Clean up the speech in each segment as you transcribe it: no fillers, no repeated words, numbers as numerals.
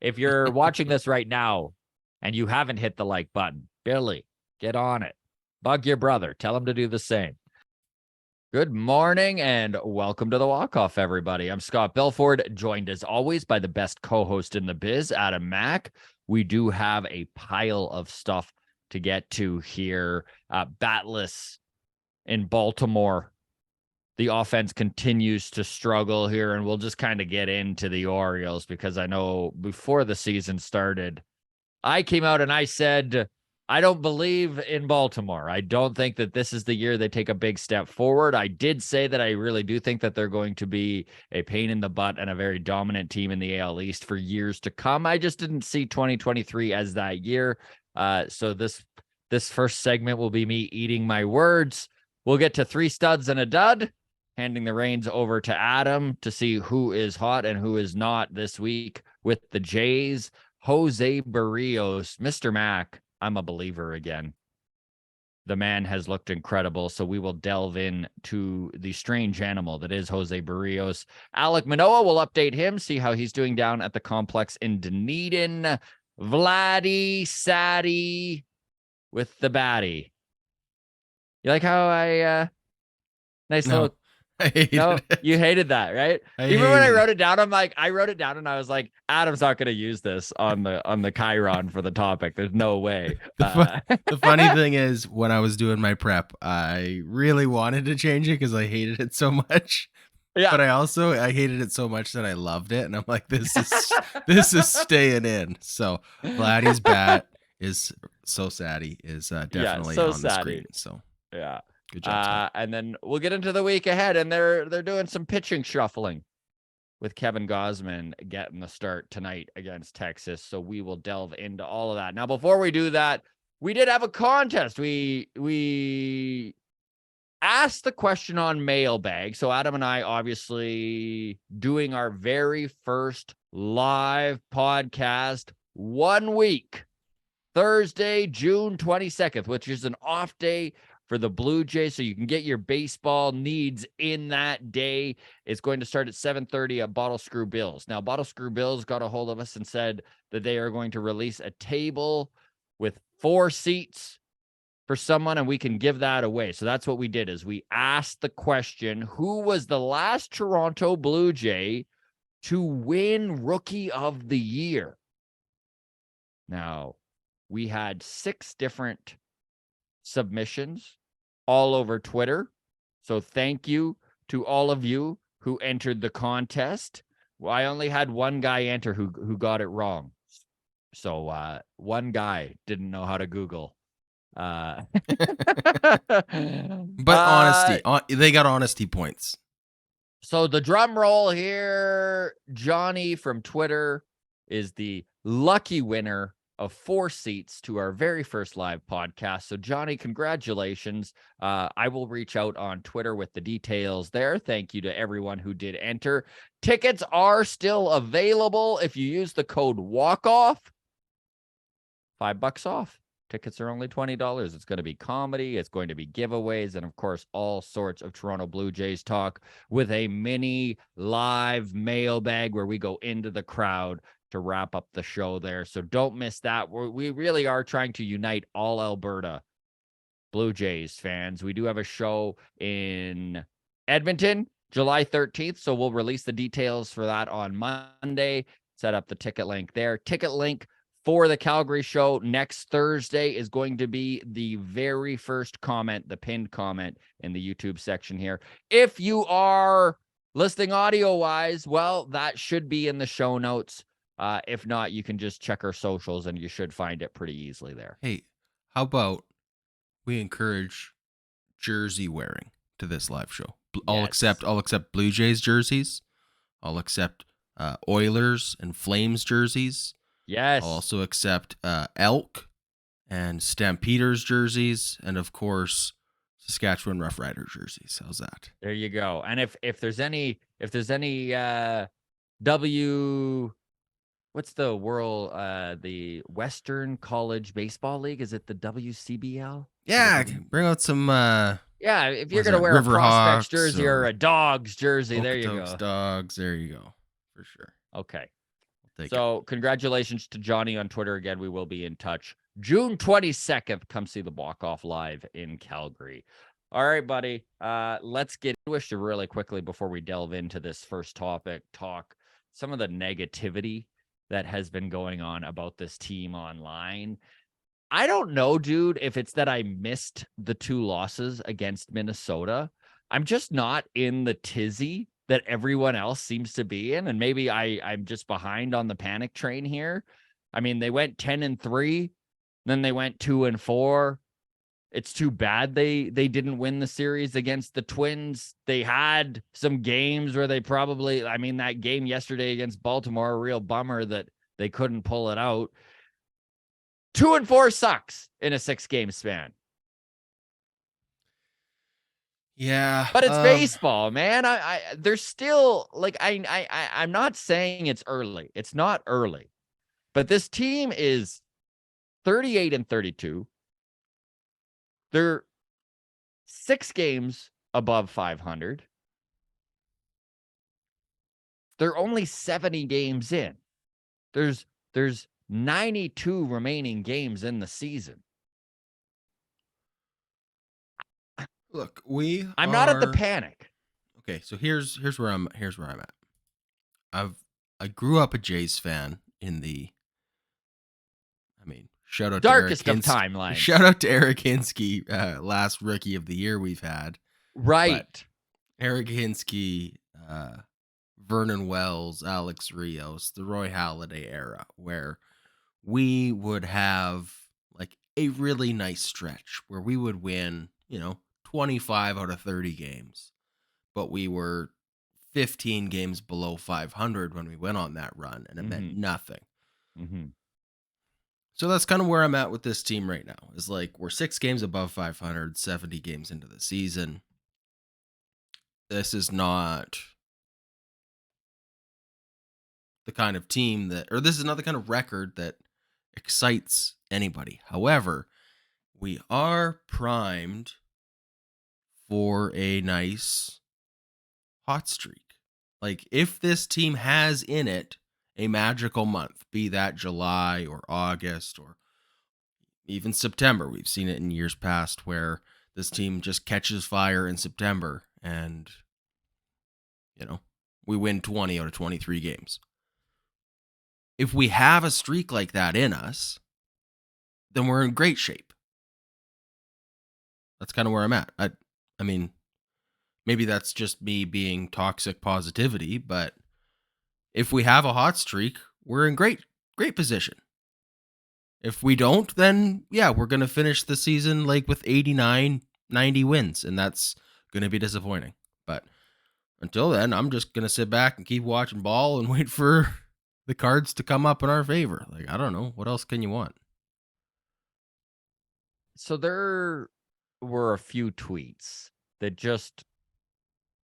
If you're watching this right now and you haven't hit the like button, Billy, get on it. Bug your brother. Tell him to do the same. Good morning and welcome to the Walk-Off, everybody. I'm Scott Belford, joined as always by the best co-host in the biz, Adam Mack. We do have a pile of stuff to get to here. Batless in Baltimore. The offense continues to struggle here, and we'll just kind of get into the Orioles because I know before the season started, I came out and I said, I don't believe in Baltimore. I don't think that this is the year they take a big step forward. I did say that I really do think that they're going to be a pain in the butt and a very dominant team in the AL East for years to come. I just didn't see 2023 as that year. So this first segment will be me eating my words. We'll get to three studs and a dud, handing the reins over to Adam to see who is hot and who is not this week with the Jays. Jose Berrios, Mr. Mack, I'm a believer again. The man has looked incredible, so we will delve into the strange animal that is Jose Berrios. Alek Manoah will update him, see how he's doing down at the complex in Dunedin. Vladdy Saddy with the baddie. You like how nice little... I hated it. You hated that, right? Even when I wrote it down, I wrote it down and I was like, Adam's not going to use this on the Chiron for the topic. There's no way. The funny thing is, when I was doing my prep, I really wanted to change it because I hated it so much. Yeah. But I hated it so much that I loved it, and I'm like, this is staying in. So Vladdy's bat is so saddy is definitely on the screen. So yeah. Good job, and then we'll get into the week ahead, and they're doing some pitching shuffling with Kevin Gausman getting the start tonight against Texas. So we will delve into all of that. Now, before we do that, we did have a contest. We asked the question on mailbag. So Adam and I obviously doing our very first live podcast 1 week, Thursday, June 22nd, which is an off day for the Blue Jays, so you can get your baseball needs in that day. It's going to start at 7:30 at BottleScrew Bills. Now, BottleScrew Bills got a hold of us and said that they are going to release a table with 4 seats for someone, and we can give that away. So that's what we did, is we asked the question, who was the last Toronto Blue Jay to win Rookie of the Year? Now, we had 6 different submissions all over Twitter. So thank you to all of you who entered the contest. Well, I only had one guy enter who got it wrong. So one guy didn't know how to Google. But honesty, they got honesty points. So the drum roll here, Johnny from Twitter is the lucky winner of 4 seats to our very first live podcast. So Johnny, congratulations. I will reach out on Twitter with the details there. Thank you to everyone who did enter. Tickets are still available. If you use the code WALKOFF, $5 off. Tickets are only $20. It's going to be comedy. It's going to be giveaways. And of course, all sorts of Toronto Blue Jays talk with a mini live mailbag where we go into the crowd to wrap up the show there. So don't miss that. We really are trying to unite all Alberta Blue Jays fans. We do have a show in Edmonton, July 13th. So we'll release the details for that on Monday. Set up the ticket link there. Ticket link for the Calgary show next Thursday is going to be the very first comment, the pinned comment in the YouTube section here. If you are listening audio-wise, well, that should be in the show notes. If not, you can just check our socials and you should find it pretty easily there. Hey, how about we encourage jersey wearing to this live show? I'll accept Blue Jays jerseys. I'll accept Oilers and Flames jerseys. Yes. I'll also accept Elk and Stampeders jerseys, and of course Saskatchewan Roughrider jerseys. How's that? There you go. And if there's any what's the Western College Baseball League? Is it the WCBL? Yeah, bring out some. Yeah, if you're gonna wear a Prospects jersey or a Dogs jersey, there you go. Dogs, there you go, for sure. Okay. So congratulations to Johnny on Twitter again. We will be in touch. June 22nd, come see the walk-off live in Calgary. All right, buddy. Let's get into it really quickly before we delve into this first topic. Talk some of the negativity that has been going on about this team online. I don't know, dude, if it's that I missed the 2 losses against Minnesota. I'm just not in the tizzy that everyone else seems to be in. And maybe I'm just behind on the panic train here. I mean, they went 10-3, then they went 2-4. It's too bad they didn't win the series against the Twins. They had some games where they probably, I mean, that game yesterday against Baltimore, a real bummer that they couldn't pull it out. 2-4 sucks in a 6-game span. Yeah, but it's baseball, man. There's still like I'm not saying it's early. It's not early, but this team is 38-32. They're 6 games above 500. They're only 70 games in. There's 92 remaining games in the season. Look, I'm not at the panic. Okay, so here's where I'm at. I grew up a Jays fan in the shout out darkest to Eric of timelines. Shout out to Eric Hinske, last rookie of the year we've had. Right. But Eric Hinske, Vernon Wells, Alex Rios, the Roy Halladay era, where we would have like a really nice stretch where we would win, 25 out of 30 games, but we were 15 games below 500 when we went on that run, and it meant nothing. So that's kind of where I'm at with this team right now. Is like we're 6 games above 500, 70 games into the season. This is not the kind of team this is not the kind of record that excites anybody. However, we are primed for a nice hot streak. Like, if this team has in it a magical month, be that July or August or even September, we've seen it in years past where this team just catches fire in September and, we win 20 out of 23 games. If we have a streak like that in us, then we're in great shape. That's kind of where I'm at. I mean, maybe that's just me being toxic positivity, but if we have a hot streak, we're in great position. If we don't, then yeah, we're going to finish the season like with 89, 90 wins, and that's going to be disappointing. But until then, I'm just going to sit back and keep watching ball and wait for the cards to come up in our favor. Like, I don't know. What else can you want? So there were a few tweets that just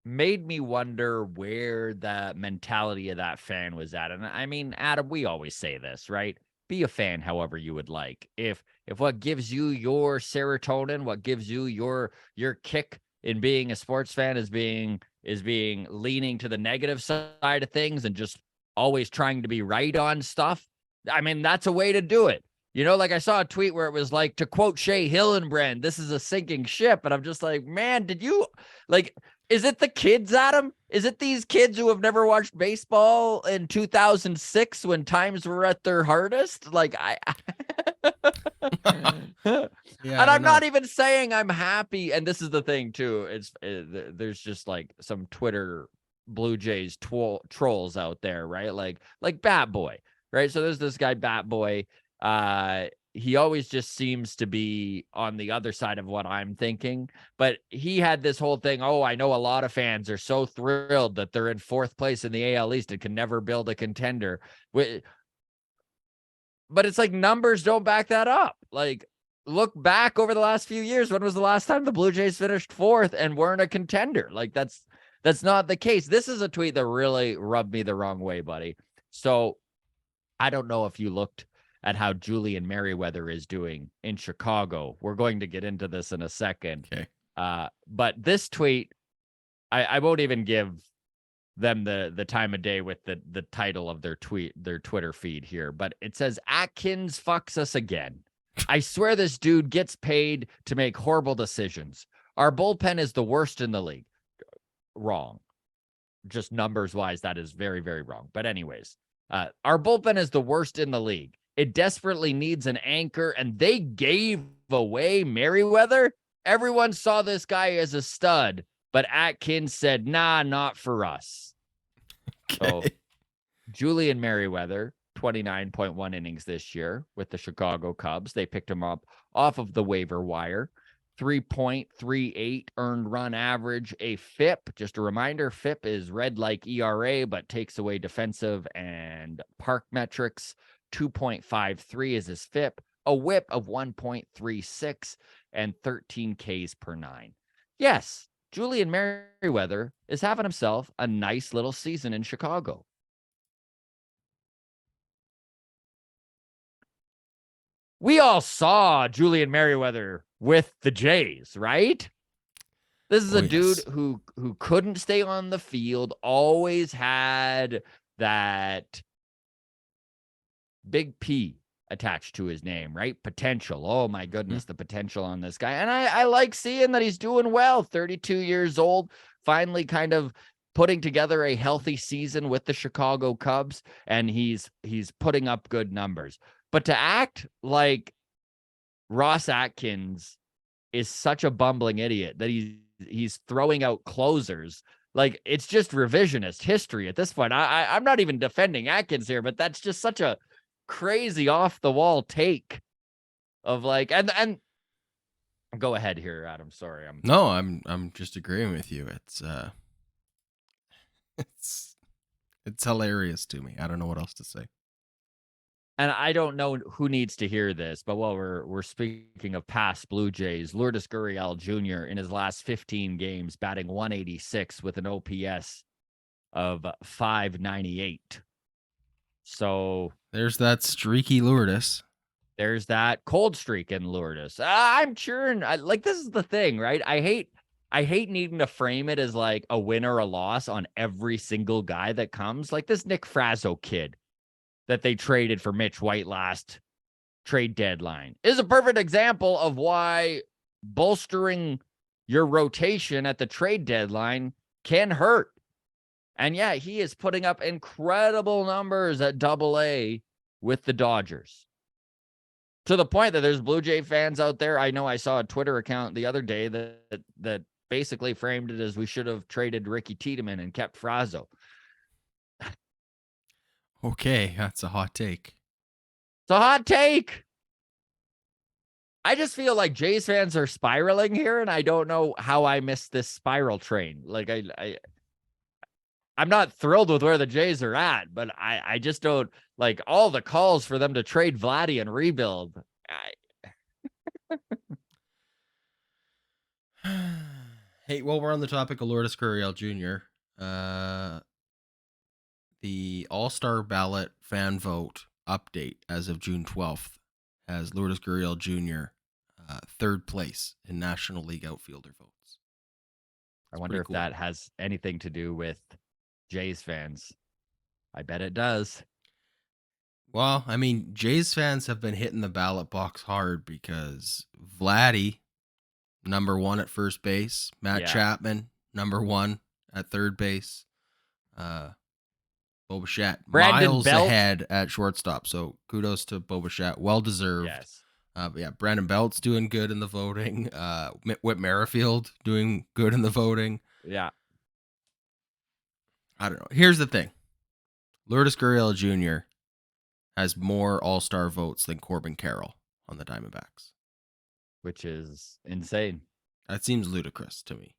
made me wonder where the mentality of that fan was at. And I mean, Adam, we always say this, right? Be a fan however you would like. If what gives you your serotonin, what gives you your kick in being a sports fan is being leaning to the negative side of things and just always trying to be right on stuff, I mean, that's a way to do it. Like I saw a tweet where it was like, to quote Shea Hillenbrand, this is a sinking ship. And I'm just like, man, did you is it the kids, Adam? Is it these kids who have never watched baseball in 2006 when times were at their hardest? Yeah, and I'm not even saying I'm happy. And this is the thing too. There's just like some Twitter Blue Jays trolls out there, right? Like Bat Boy, right? So there's this guy, Bat Boy. He always just seems to be on the other side of what I'm thinking, but he had this whole thing. Oh, I know a lot of fans are so thrilled that they're in 4th place in the AL East and can never build a contender. But it's like numbers don't back that up. Like, look back over the last few years. When was the last time the Blue Jays finished 4th and weren't a contender? Like, that's not the case. This is a tweet that really rubbed me the wrong way, buddy. So I don't know if you looked at how Julian Merriweather is doing in Chicago. We're going to get into this in a second. Okay. But this tweet, I won't even give them the time of day with the title of their Twitter feed here, but it says Atkins fucks us again. I swear this dude gets paid to make horrible decisions. Our bullpen is the worst in the league. Wrong. Just numbers wise, that is very, very wrong. But anyways, our bullpen is the worst in the league. It desperately needs an anchor, and they gave away Merriweather. Everyone saw this guy as a stud, but Atkins said, nah, not for us. Okay. So Julian Merriweather, 29.1 innings this year with the Chicago Cubs. They picked him up off of the waiver wire. 3.38 earned run average, a FIP. Just a reminder, FIP is red like ERA, but takes away defensive and park metrics. 2.53 is his FIP, a whip of 1.36, and 13 Ks per 9. Yes, Julian Merriweather is having himself a nice little season in Chicago. We all saw Julian Merriweather with the Jays, right? This is a dude who couldn't stay on the field, always had that big P attached to his name, right? Potential. Oh my goodness, the potential on this guy. And I like seeing that he's doing well. 32 years old, finally kind of putting together a healthy season with the Chicago Cubs, and he's putting up good numbers. But to act like Ross Atkins is such a bumbling idiot that he's throwing out closers, like it's just revisionist history at this point. I'm not even defending Atkins here, but that's just such a crazy off the wall take of like, and go ahead here, Adam. Sorry. I'm just agreeing with you. It's hilarious to me. I don't know what else to say. And I don't know who needs to hear this, but while we're speaking of past Blue Jays, Lourdes Gurriel Jr. in his last 15 games batting 186 with an OPS of 598. So there's that streaky Lourdes. There's that cold streak in Lourdes. I'm cheering. Like, this is the thing, right? I hate needing to frame it as like a win or a loss on every single guy that comes. Like this Nick Frazo kid that they traded for Mitch White last trade deadline is a perfect example of why bolstering your rotation at the trade deadline can hurt. And yeah, he is putting up incredible numbers at AA with the Dodgers. To the point that there's Blue Jay fans out there. I know I saw a Twitter account the other day that basically framed it as we should have traded Ricky Tiedemann and kept Frazo. Okay, that's a hot take. It's a hot take. I just feel like Jays fans are spiraling here, and I don't know how I missed this spiral train. Like I'm not thrilled with where the Jays are at, but I just don't like all the calls for them to trade Vladdy and rebuild. Hey, while we're on the topic of Lourdes Gurriel Jr., the All-Star ballot fan vote update as of June 12th has Lourdes Gurriel Jr. Third place in National League outfielder votes. I wonder if that has anything to do with Jays fans. I bet it does. Well, I mean, Jays fans have been hitting the ballot box hard because Vladdy, number 1 at first base, Matt Chapman, number 1 at third base, Bo Bichette, miles ahead at shortstop. So kudos to Bo Bichette. Well deserved. Yes. But yeah, Brandon Belt's doing good in the voting. Whit Merrifield doing good in the voting. Yeah. I don't know. Here's the thing. Lourdes Gurriel Jr. has more All-Star votes than Corbin Carroll on the Diamondbacks. Which is insane. That seems ludicrous to me.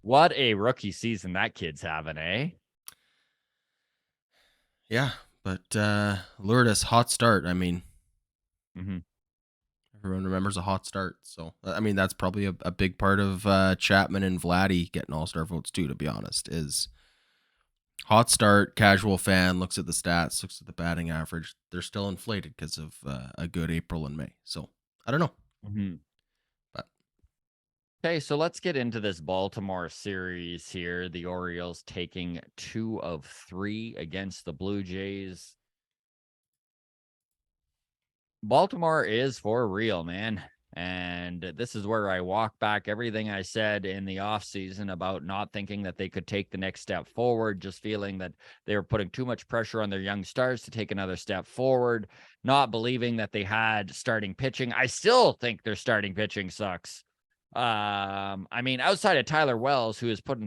What a rookie season that kid's having, eh? Yeah, but Lourdes, hot start. I mean, everyone remembers a hot start. So, I mean, that's probably a big part of Chapman and Vladdy getting All-Star votes too, to be honest, is hot start, casual fan, looks at the stats, looks at the batting average. They're still inflated because of a good April and May. So, I don't know. Mm-hmm. But Okay, so let's get into this Baltimore series here. The Orioles taking 2 of 3 against the Blue Jays. Baltimore is for real, man. And this is where I walk back everything I said in the offseason about not thinking that they could take the next step forward, just feeling that they were putting too much pressure on their young stars to take another step forward, not believing that they had starting pitching. I still think their starting pitching sucks. I mean, outside of Tyler Wells, who has put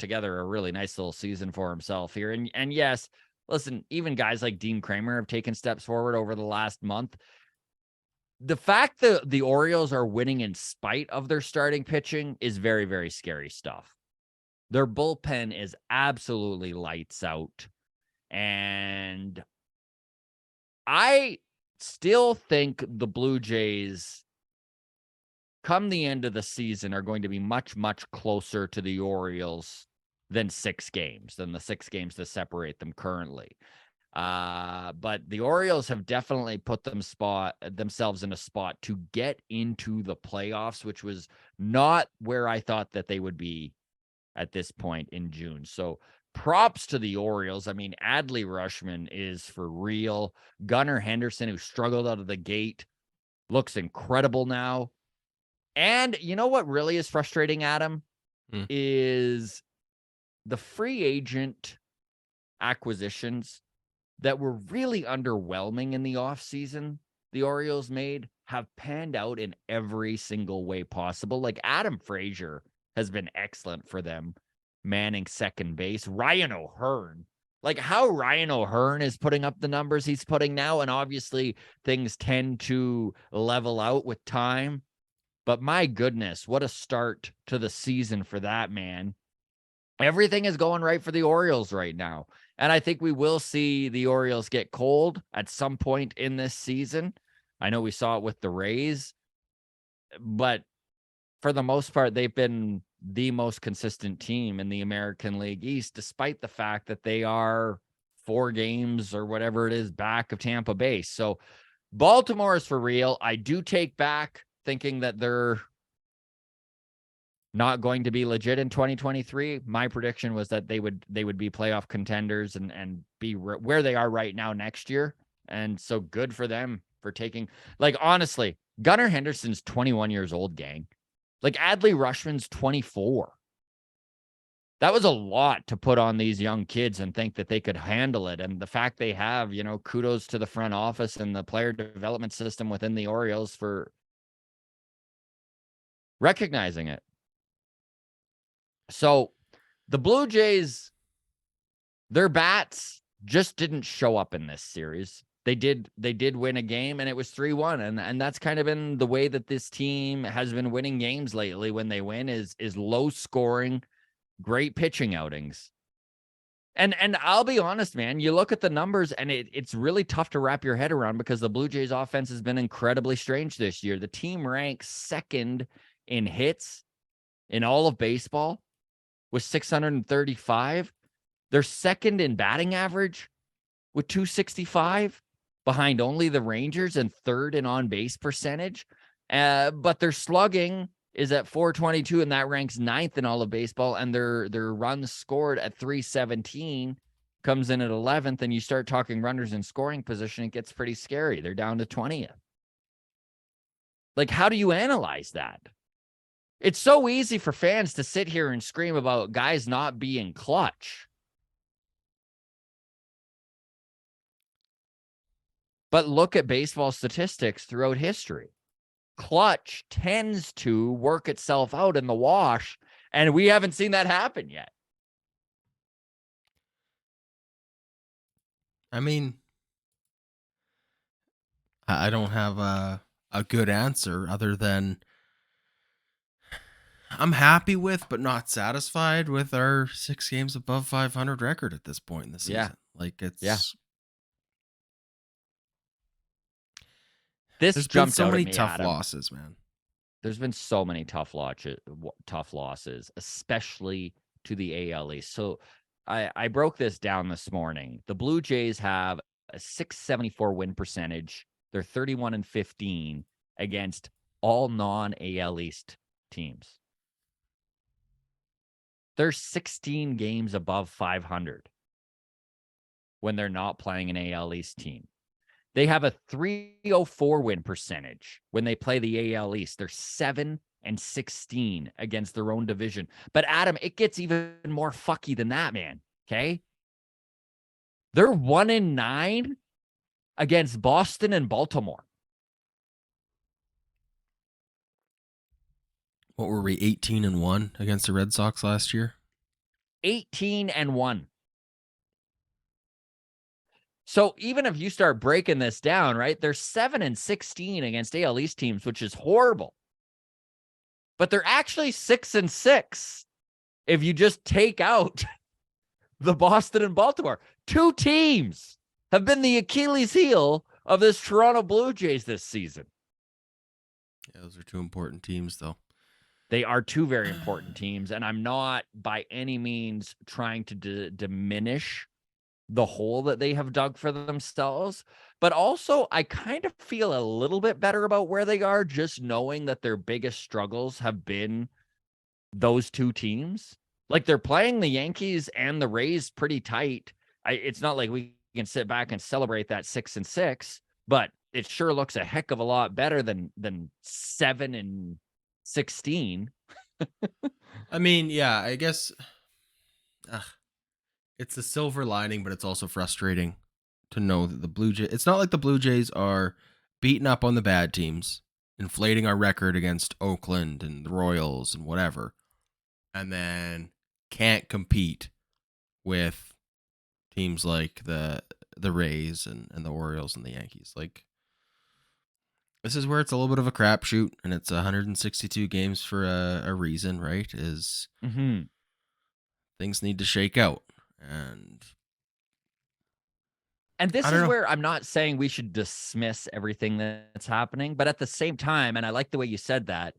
together a really nice little season for himself here. And yes, listen, even guys like Dean Kramer have taken steps forward over the last month. The fact that the Orioles are winning in spite of their starting pitching is very, very scary stuff. Their bullpen is absolutely lights out. And I still think the Blue Jays, come the end of the season, are going to be much, much closer to the Orioles than the 6 games that separate them currently. But the Orioles have definitely put themselves in a spot to get into the playoffs, which was not where I thought that they would be at this point in June. So props to the Orioles. I mean, Adley Rutschman is for real. Gunnar Henderson, who struggled out of the gate, looks incredible now. And you know what really is frustrating, Adam, is the free agent acquisitions that were really underwhelming in the offseason the Orioles made have panned out in every single way possible. Like Adam Frazier has been excellent for them, manning second base. Ryan O'Hearn, like how Ryan O'Hearn is putting up the numbers he's putting now, and obviously things tend to level out with time. But my goodness, what a start to the season for that man. Everything is going right for the Orioles right now. And I think we will see the Orioles get cold at some point in this season. I know we saw it with the Rays, but for the most part, they've been the most consistent team in the American League East, despite the fact that they are 4 games or whatever it is back of Tampa Bay. So Baltimore is for real. I do take back thinking that they're not going to be legit in 2023. My prediction was that they would be playoff contenders and be where they are right now next year. And so good for them for taking, like, honestly, Gunnar Henderson's 21 years old, gang. Like Adley Rutschman's 24. That was a lot to put on these young kids and think that they could handle it. And the fact they have, kudos to the front office and the player development system within the Orioles for recognizing it. So the Blue Jays, their bats just didn't show up in this series. They did win a game, and it was 3-1. And that's kind of been the way that this team has been winning games lately. When they win is low scoring, great pitching outings. And I'll be honest, man, you look at the numbers and it's really tough to wrap your head around because the Blue Jays offense has been incredibly strange this year. The team ranks second in hits in all of baseball with 635. They're second in batting average with 265, behind only the Rangers, and third in on-base percentage. But their slugging is at 422, and that ranks 9th in all of baseball. And their runs scored at 317 comes in at 11th. And you start talking runners in scoring position, it gets pretty scary. They're down to 20th. Like, how do you analyze that? It's so easy for fans to sit here and scream about guys not being clutch. But look at baseball statistics throughout history. Clutch tends to work itself out in the wash, and we haven't seen that happen yet. I mean, I don't have a good answer other than I'm happy with, but not satisfied with our 6 games above 500 record at this point in the season. Yeah. Like it's, There's been so many tough losses, man. There's been so many tough losses, especially to the AL East. So I broke this down this morning. The Blue Jays have a 674 win percentage. They're 31-15 against all non-AL East teams. They're 16 games above 500 when they're not playing an AL East team. They have a 304 win percentage when they play the AL East. They're 7-16 against their own division. But Adam, it gets even more fucky than that, man. Okay. They're 1-9 against Boston and Baltimore. What were we, 18-1 against the Red Sox last year? 18-1. So even if you start breaking this down, right, they're 7-16 against AL East teams, which is horrible. But they're actually 6-6 if you just take out the Boston and Baltimore. Two teams have been the Achilles heel of this Toronto Blue Jays this season. Yeah, those are two important teams, though. They are two very important teams, and I'm not by any means trying to diminish the hole that they have dug for themselves, but also I kind of feel a little bit better about where they are, just knowing that their biggest struggles have been those two teams. Like, they're playing the Yankees and the Rays pretty tight. It's not like we can sit back and celebrate that 6-6, but it sure looks a heck of a lot better than 7-16. I mean, yeah, I guess it's a silver lining, but it's also frustrating to know that the Blue Jays, it's not like the Blue Jays are beating up on the bad teams, inflating our record against Oakland and the Royals and whatever, and then can't compete with teams like the Rays and the Orioles and the Yankees. Like, this is where it's a little bit of a crapshoot, and it's 162 games for a reason, right? Is things need to shake out. And this is where I'm not saying we should dismiss everything that's happening, but at the same time, and I like the way you said that,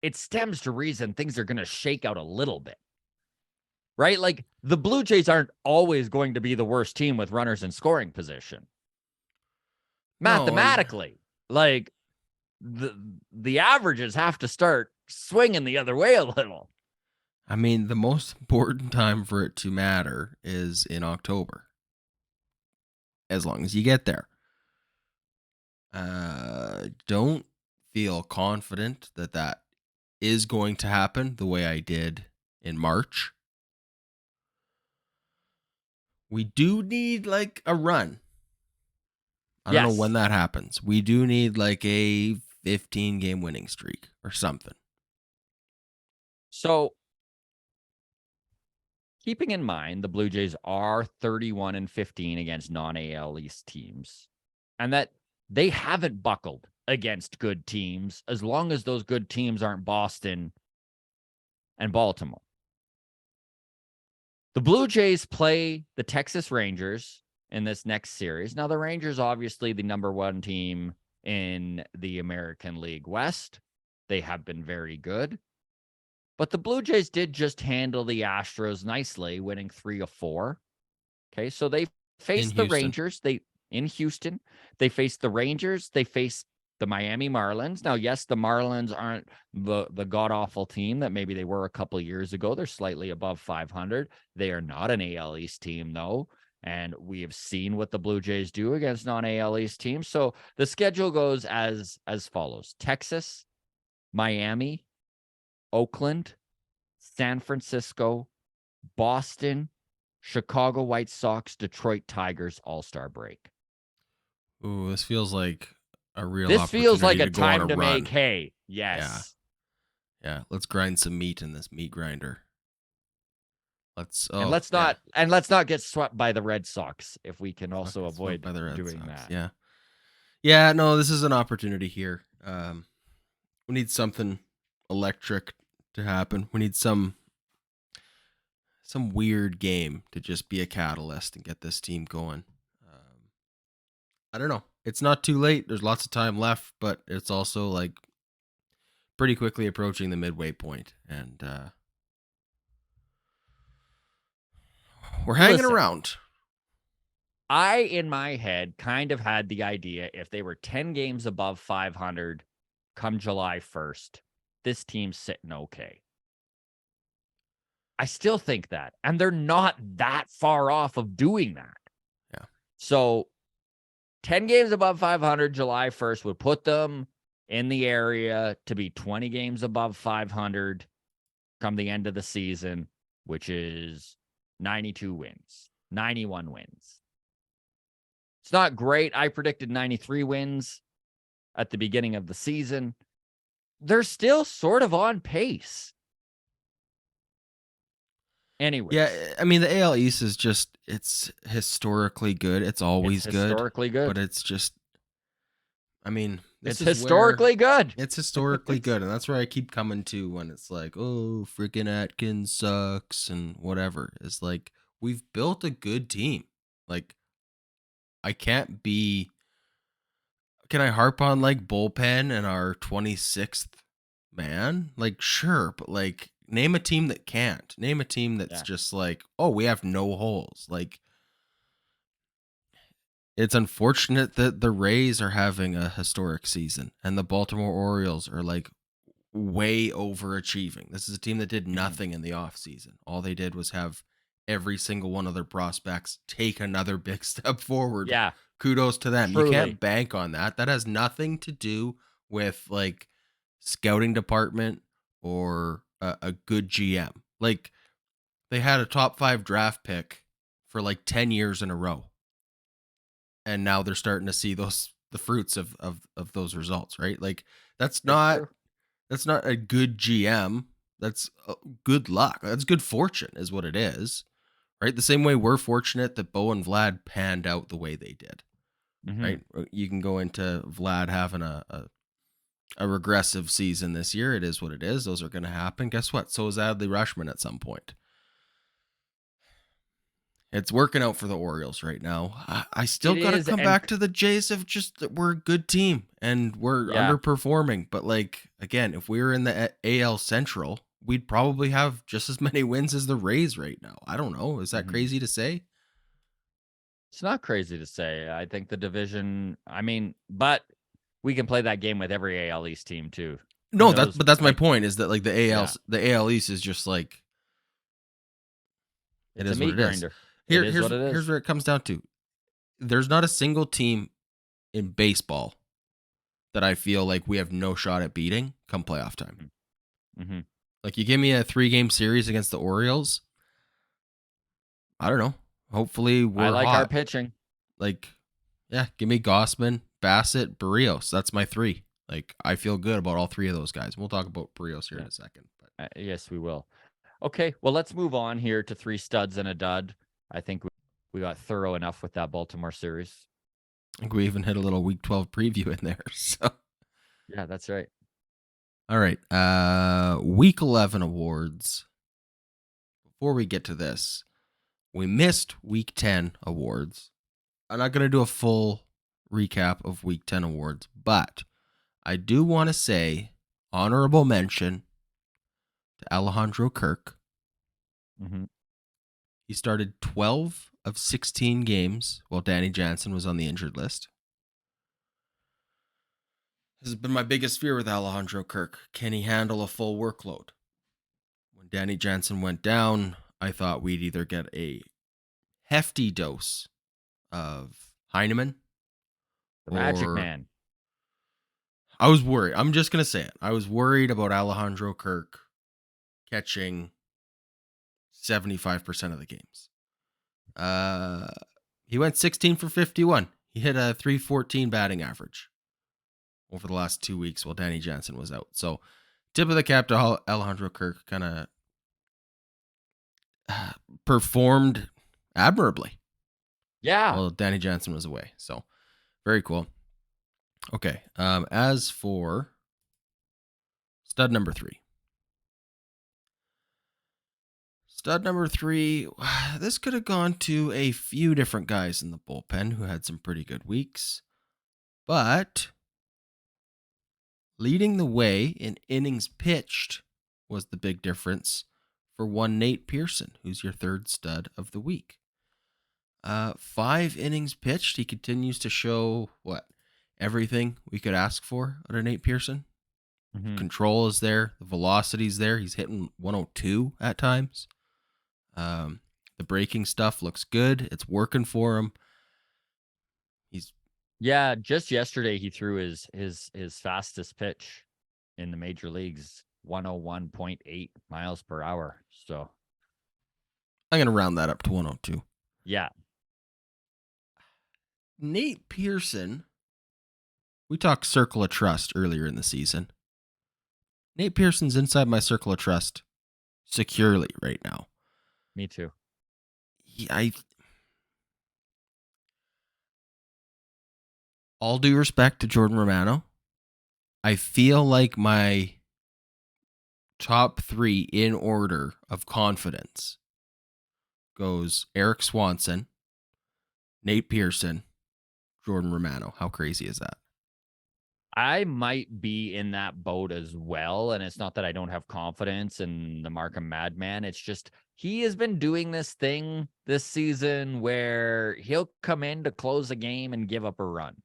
it stems to reason things are going to shake out a little bit, right? Like, the Blue Jays aren't always going to be the worst team with runners in scoring position. Mathematically, like, the averages have to start swinging the other way a little. I mean, the most important time for it to matter is in October, as long as you get there. Don't feel confident that is going to happen the way I did in March. We do need like a run. I don't know when that happens. We do need like a 15-game winning streak or something. So, keeping in mind the Blue Jays are 31-15 against non-AL East teams, and that they haven't buckled against good teams as long as those good teams aren't Boston and Baltimore. The Blue Jays play the Texas Rangers in this next series. Now, the Rangers, obviously the number one team in the American League West. They have been very good. But the Blue Jays did just handle the Astros nicely, winning 3-4. Okay, so they faced the Rangers. In Houston, they faced the Rangers. They faced the Miami Marlins. Now, yes, the Marlins aren't the god-awful team that maybe they were a couple of years ago. They're slightly above 500. They are not an AL East team, though. And we have seen what the Blue Jays do against non-AL East teams. So the schedule goes as follows: Texas, Miami, Oakland, San Francisco, Boston, Chicago White Sox, Detroit Tigers All-Star break. Ooh, this feels like a real This feels like a to time to make hay. Yes. Yeah. Let's grind some meat in this meat grinder. Let's not get swept by the Red Sox if we can also avoid doing that. Yeah. Yeah, no, this is an opportunity here. We need something electric to happen. We need some weird game to just be a catalyst and get this team going. I don't know. It's not too late. There's lots of time left, but it's also like pretty quickly approaching the midway point, and we're hanging around. I, in my head, kind of had the idea if they were 10 games above 500 come July 1st, this team's sitting okay. I still think that. And they're not that far off of doing that. Yeah. So 10 games above 500 July 1st would put them in the area to be 20 games above 500 come the end of the season, which is 92 wins, 91 wins. It's not great. I predicted 93 wins at the beginning of the season. They're still sort of on pace. Anyways. Yeah, I mean, the AL East is just, it's historically good. It's always good. Historically good. But it's just, I mean, it's historically good. It's historically good. And that's where I keep coming to when it's like, oh, freaking Atkins sucks and whatever. It's like, we've built a good team. Like, can I harp on like bullpen and our 26th man? Like, sure, but like, name a team that can't. Name a team that's just like, oh, we have no holes. Like, it's unfortunate that the Rays are having a historic season and the Baltimore Orioles are like way overachieving. This is a team that did nothing in the offseason. All they did was have every single one of their prospects take another big step forward. Yeah. Kudos to them. Truly. You can't bank on that. That has nothing to do with like scouting department or a good GM. Like, they had a top 5 draft pick for like 10 years in a row. And now they're starting to see the fruits of those results, right? Like, that's not a good GM. That's good luck. That's good fortune is what it is, right? The same way we're fortunate that Bo and Vlad panned out the way they did, right? You can go into Vlad having a regressive season this year. It is what it is. Those are going to happen. Guess what? So is Adley Rutschman at some point. It's working out for the Orioles right now. I still got to come back to the Jays of just that we're a good team and we're underperforming. But like, again, if we were in the AL Central, we'd probably have just as many wins as the Rays right now. I don't know. Is that crazy to say? It's not crazy to say. I think the division, but we can play that game with every AL East team too. No, that's my point is that like the AL East is just like, it is what it is. Here's where it comes down to. There's not a single team in baseball that I feel like we have no shot at beating come playoff time. Mm-hmm. Like, you give me a 3-game series against the Orioles, I don't know. Hopefully we're hot. Our pitching. Like, yeah, give me Gossman, Bassett, Berrios. That's my 3. Like, I feel good about all 3 of those guys. We'll talk about Berrios here in a second. But yes, we will. Okay, well, let's move on here to 3 studs and a dud. I think we got thorough enough with that Baltimore series. I think we even hit a little Week 12 preview in there. So, yeah, that's right. All right, Week 11 awards. Before we get to this, we missed Week 10 awards. I'm not going to do a full recap of Week 10 awards, but I do want to say honorable mention to Alejandro Kirk. Mm-hmm. He started 12 of 16 games while Danny Jansen was on the injured list. This has been my biggest fear with Alejandro Kirk. Can he handle a full workload? When Danny Jansen went down, I thought we'd either get a hefty dose of Heineman. The Magic Man. I was worried. I'm just going to say it. I was worried about Alejandro Kirk catching 75% of the games. He went 16 for 51. He hit a 314 batting average over the last 2 weeks while Danny Jansen was out. So, tip of the cap to Alejandro Kirk, kind of performed admirably. Yeah. While Danny Jansen was away. So, very cool. Okay. As for stud number 3. Stud number 3, this could have gone to a few different guys in the bullpen who had some pretty good weeks. But leading the way in innings pitched was the big difference for one Nate Pearson, who's your 3rd stud of the week. 5 innings pitched. He continues to show everything we could ask for out of Nate Pearson. Mhm. Control is there. The velocity is there. He's hitting 102 at times. The breaking stuff looks good. It's working for him. Yeah, just yesterday he threw his fastest pitch in the major leagues, 101.8 miles per hour. So I'm going to round that up to 102. yeah. Nate Pearson, we talked circle of trust earlier in the season. Nate Pearson's inside my circle of trust securely right now. Me too. All due respect to Jordan Romano, I feel like my top 3 in order of confidence goes Eric Swanson, Nate Pearson, Jordan Romano. How crazy is that? I might be in that boat as well. And it's not that I don't have confidence in the Markham Madman. It's just he has been doing this thing this season where he'll come in to close a game and give up a run.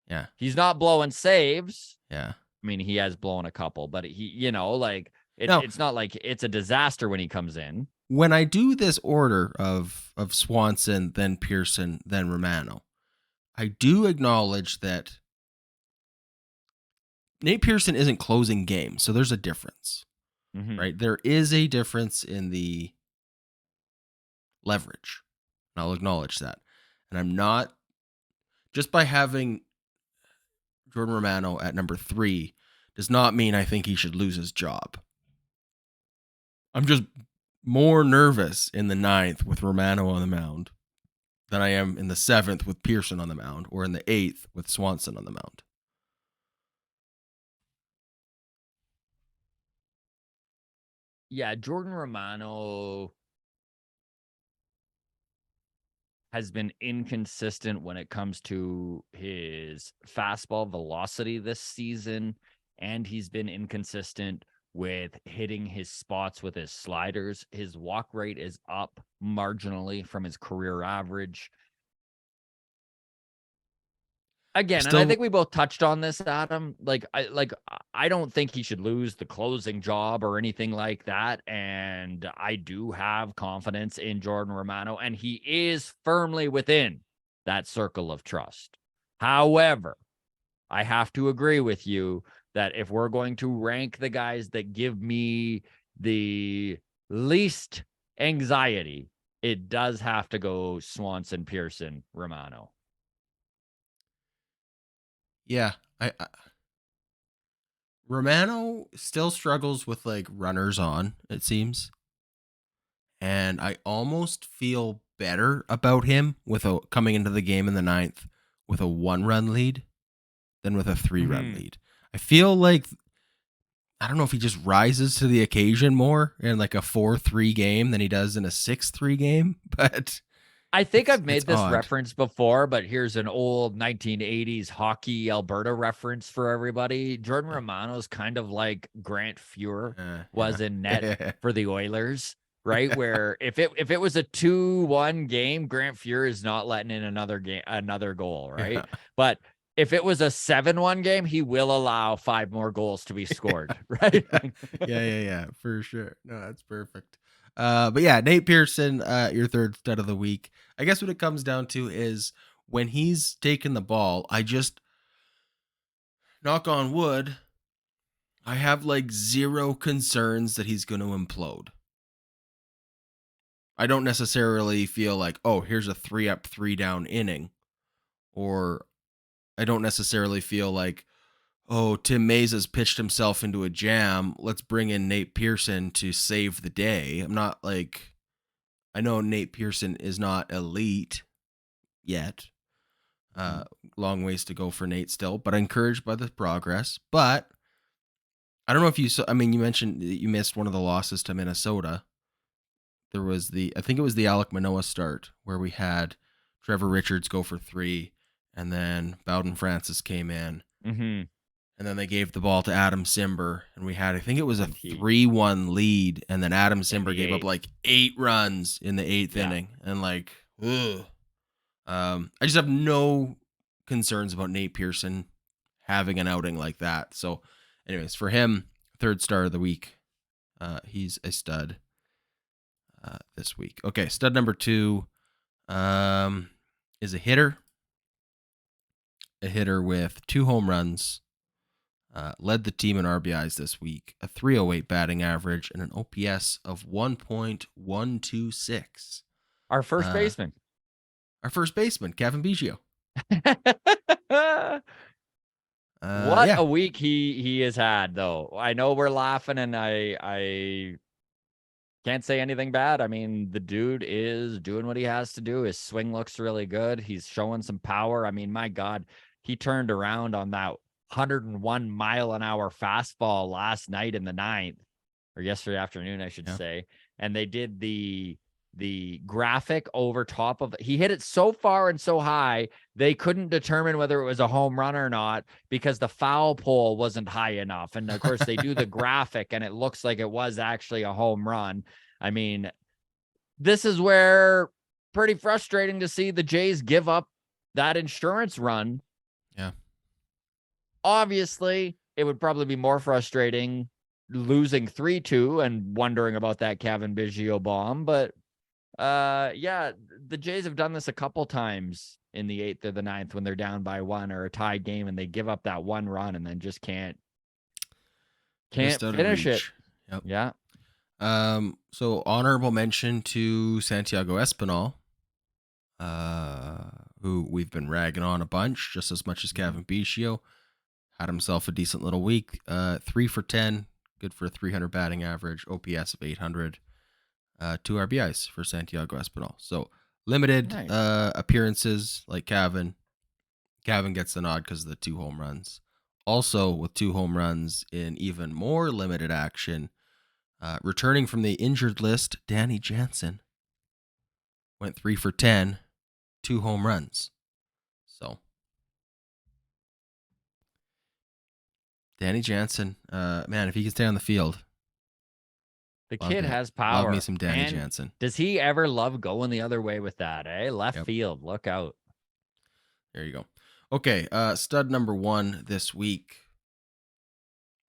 Yeah. He's not blowing saves. Yeah. I mean, he has blown a couple, but he, like Now, it's not like it's a disaster when he comes in. When I do this order of Swanson, then Pearson, then Romano, I do acknowledge that Nate Pearson isn't closing games, so there's a difference, right? There is a difference in the leverage, and I'll acknowledge that. And I'm not, just by having Jordan Romano at number 3 does not mean I think he should lose his job. I'm just more nervous in the 9th with Romano on the mound than I am in the 7th with Pearson on the mound, or in the 8th with Swanson on the mound. Yeah, Jordan Romano has been inconsistent when it comes to his fastball velocity this season, and he's been inconsistent with hitting his spots with his sliders. His walk rate is up marginally from his career average. Again, and I think we both touched on this, Adam. I don't think he should lose the closing job or anything like that. And I do have confidence in Jordan Romano, and he is firmly within that circle of trust. However, I have to agree with you that if we're going to rank the guys that give me the least anxiety, it does have to go Swanson, Pearson, Romano. Yeah, I Romano still struggles with like runners on, it seems. And I almost feel better about him with coming into the game in the 9th with a 1-run lead than with a 3-run lead. I feel like, I don't know if he just rises to the occasion more in like a 4-3 game than he does in a 6-3 game, but I think I've made this reference before, but here's an old 1980s hockey Alberta reference for everybody. Jordan Romano is kind of like Grant Fuhr was in net for the Oilers, right? Where if it was a 2-1 game, Grant Fuhr is not letting in another goal, right? Yeah. But if it was a 7-1 game, he will allow 5 more goals to be scored, right? Yeah, for sure. No, that's perfect. But yeah, Nate Pearson, your third stud of the week. I guess what it comes down to is when he's taking the ball, I just, knock on wood, I have like 0 concerns that he's going to implode. I don't necessarily feel like, oh, here's a 3-up, 3-down inning. Or I don't necessarily feel like, oh, Tim Mays has pitched himself into a jam. Let's bring in Nate Pearson to save the day. I'm not like, I know Nate Pearson is not elite yet. Long ways to go for Nate still, but encouraged by the progress. But I don't know if you saw, I mean, you mentioned you missed one of the losses to Minnesota. There was I think it was the Alek Manoah start where we had Trevor Richards go for 3, and then Bowden Francis came in. And then they gave the ball to Adam Simber, and we had, I think it was a 3-1 lead, and then Adam Simber gave up like 8 runs in the 8th inning, and like, ugh. I just have no concerns about Nate Pearson having an outing like that. So, anyways, for him, third star of the week. He's a stud this week. Okay, stud number 2 is a hitter. A hitter with 2 home runs. Led the team in RBIs this week, a 308 batting average, and an OPS of 1.126. Our first baseman. Our first baseman, Kevin Biggio. What a week he has had, though. I know we're laughing, and I can't say anything bad. I mean, the dude is doing what he has to do. His swing looks really good. He's showing some power. I mean, my God, he turned around on that 101 mile an hour fastball last night in the 9th, or yesterday afternoon, I should say. And they did the graphic over top of it. He hit it so far and so high, they couldn't determine whether it was a home run or not because the foul pole wasn't high enough. And of course, they do the graphic and it looks like it was actually a home run. I mean, this is where pretty frustrating to see the Jays give up that insurance run. Yeah. Obviously, it would probably be more frustrating losing 3-2 and wondering about that Kevin Biggio bomb, but yeah, the Jays have done this a couple times in the 8th or the 9th when they're down by 1 or a tied game and they give up that one run and then just can't finish it. Yep. Yeah. So honorable mention to Santiago Espinal, who we've been ragging on a bunch, just as much as Kevin Biggio. Had himself a decent little week. 3 for 10, good for a 300 batting average, OPS of 800. 2 RBIs for Santiago Espinal. So limited appearances like Kevin. Kevin gets the nod because of the 2 home runs. Also with 2 home runs in even more limited action, returning from the injured list, Danny Jansen went 3 for 10, 2 home runs. So Danny Jansen, man, if he can stay on the field. The kid has power. Love me some Danny Jansen. Does he ever love going the other way with that, eh? Left field, look out. There you go. Okay, stud number 1 this week,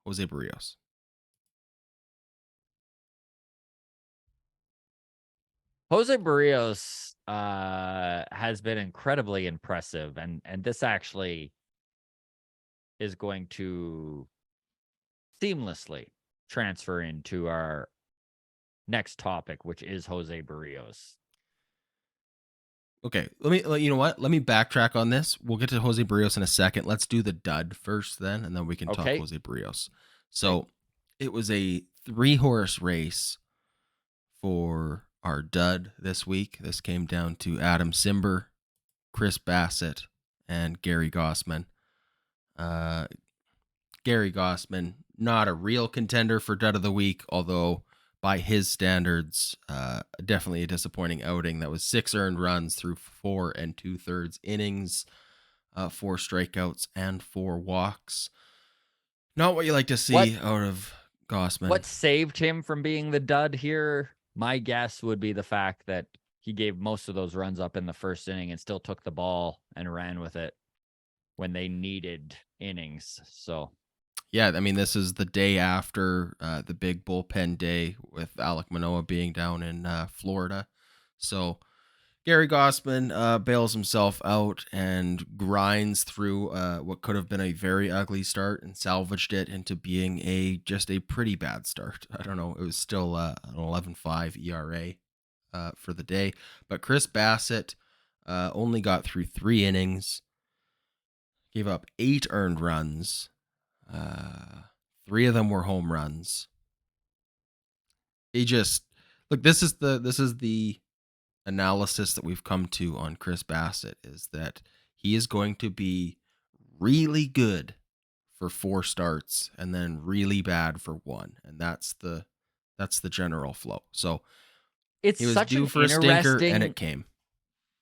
Jose Berrios. Jose Berrios has been incredibly impressive, and this actually is going to seamlessly transfer into our next topic, which is Jose Berrios. Okay, you know what? Let me backtrack on this. We'll get to Jose Berrios in a second. Let's do the dud first then, and then we can talk Jose Berrios. So it was a 3-horse race for our dud this week. This came down to Adam Simber, Chris Bassett, and Gary Gossman. Gary Gossman, not a real contender for dud of the week, although by his standards, definitely a disappointing outing. That was 6 earned runs through 4 2/3 innings, 4 strikeouts, and 4 walks. Not what you like to see out of Gossman. What saved him from being the dud here? My guess would be the fact that he gave most of those runs up in the first inning and still took the ball and ran with it when they needed innings. So yeah, I mean, this is the day after the big bullpen day with Alek Manoah being down in Florida. So Gary Gossman bails himself out and grinds through what could have been a very ugly start and salvaged it into being just a pretty bad start. I don't know. It was still an 11.5 ERA for the day. But Chris Bassett only got through 3 innings, gave up 8 earned runs. 3 of them were home runs. He just look. This is the analysis that we've come to on Chris Bassett, is that he is going to be really good for 4 starts and then really bad for 1, and that's the general flow. So it's he was such due for a stinker, and it came.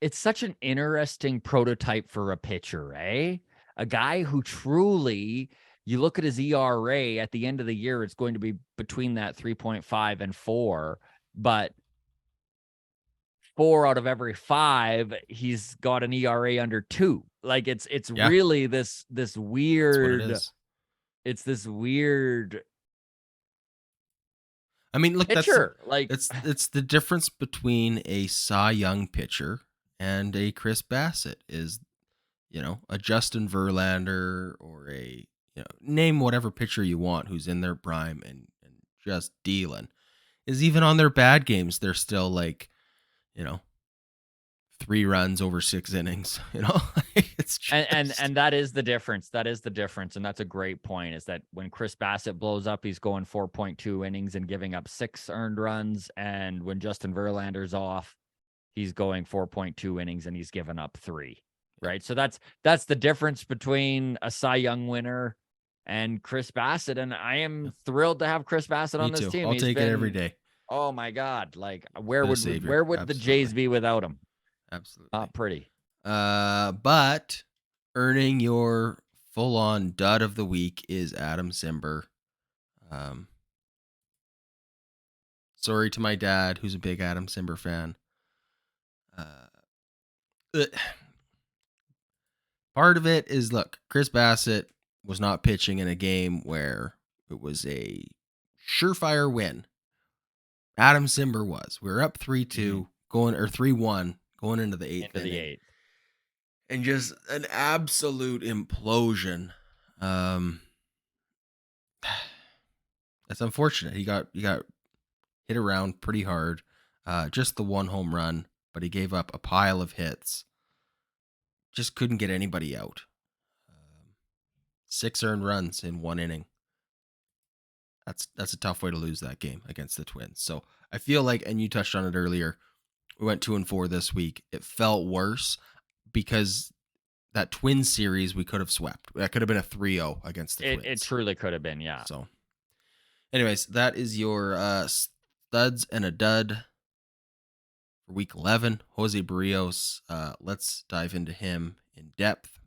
It's such an interesting prototype for a pitcher, eh? A guy who truly, you look at his ERA at the end of the year, it's going to be between that 3.5 and 4, but 4 out of every 5, he's got an ERA under 2. Like it's really this weird it's this weird I mean, look, pitcher. Like it's the difference between a Cy Young pitcher and a Chris Bassett is, a Justin Verlander or name whatever pitcher you want who's in their prime and just dealing. Is even on their bad games, they're still like, 3 runs over 6 innings, it's just... and that is the difference. That is the difference. And that's a great point, is that when Chris Bassett blows up, he's going 4.2 innings and giving up 6 earned runs. And when Justin Verlander's off, he's going 4.2 innings and he's given up 3. Right. So that's the difference between a Cy Young winner and Chris Bassett. And I am thrilled to have Chris Bassett on this team. I'll take it every day. Oh my God. Like where would the Jays be without him? Absolutely. Not pretty. But earning your full-on dud of the week is Adam Simber. Sorry to my dad, who's a big Adam Simber fan. Part of it is, look, Chris Bassett was not pitching in a game where it was a surefire win. Adam Simber was. We were up 3-2 going, or 3-1 going into the 8th inning. And just an absolute implosion. That's unfortunate. He got hit around pretty hard. Just the 1 home run, but he gave up a pile of hits. Just couldn't get anybody out. 6 earned runs in 1 inning. That's a tough way to lose that game against the Twins. So I feel like, and you touched on it earlier, we went 2-4 this week. It felt worse because that Twins series we could have swept. That could have been a 3-0 against the Twins. It truly could have been, yeah. So anyways, that is your studs and a dud for week 11. Jose Berrios. Let's dive into him in depth.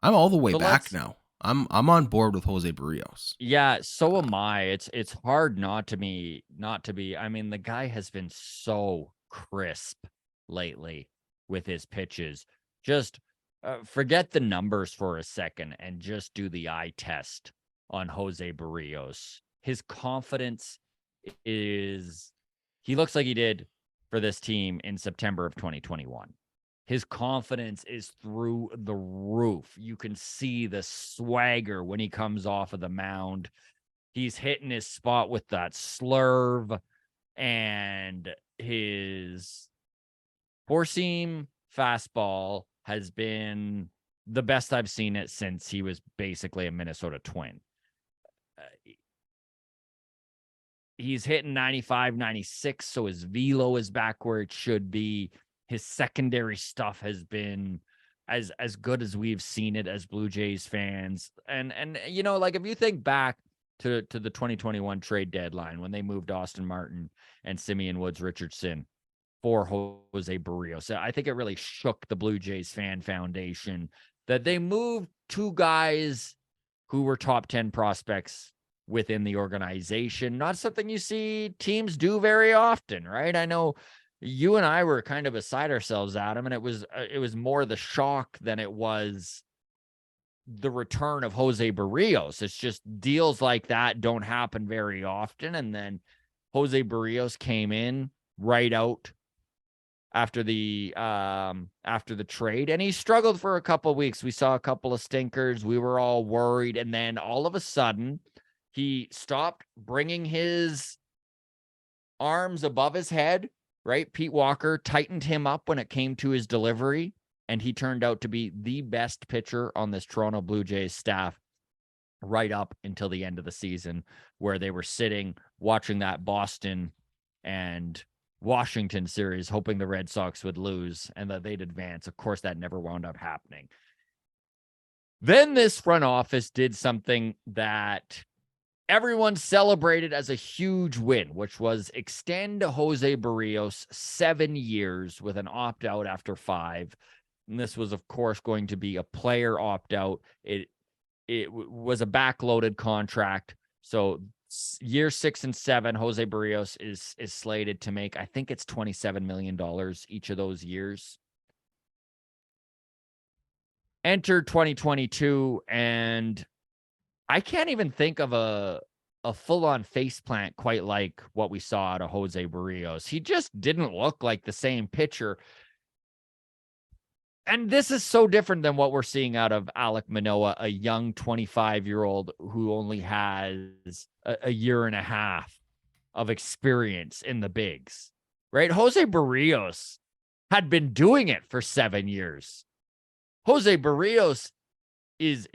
I'm all the way back now. I'm on board with Jose Berrios. Yeah, so am I. It's hard not to be. I mean, the guy has been so crisp lately with his pitches. Just forget the numbers for a second and just do the eye test on Jose Berrios. His confidence is, he looks like he did for this team in September of 2021. His confidence is through the roof. You can see the swagger when he comes off of the mound. He's hitting his spot with that slurve, and his four-seam fastball has been the best I've seen it since he was basically a Minnesota Twin. He's hitting 95, 96, so his velo is back where it should be. His secondary stuff has been as good as we've seen it as Blue Jays fans. And like if you think back to the 2021 trade deadline when they moved Austin Martin and Simeon Woods Richardson for Jose Berrios, I think it really shook the Blue Jays fan foundation that they moved 2 guys who were top 10 prospects within the organization. Not something you see teams do very often, right? I know you and I were kind of beside ourselves, Adam, and it was more the shock than it was the return of Jose Berrios. It's just deals like that don't happen very often. And then Jose Berrios came in right out after the trade, and he struggled for a couple of weeks. We saw a couple of stinkers. We were all worried, and then all of a sudden he stopped bringing his arms above his head, right? Pete Walker tightened him up when it came to his delivery, and he turned out to be the best pitcher on this Toronto Blue Jays staff right up until the end of the season, where they were sitting watching that Boston and Washington series, hoping the Red Sox would lose and that they'd advance. Of course, that never wound up happening. Then this front office did something that everyone celebrated as a huge win, which was extend Jose Berrios 7 years with an opt-out after 5. And this was, of course, going to be a player opt-out. It was a backloaded contract. So year 6 and 7, Jose Berrios is slated to make, I think it's $27 million each of those years. Enter 2022, and I can't even think of a full-on faceplant quite like what we saw out of Jose Berrios. He just didn't look like the same pitcher. And this is so different than what we're seeing out of Alek Manoah, a young 25-year-old who only has a year and a half of experience in the bigs, right? Jose Berrios had been doing it for 7 years. Jose Berrios is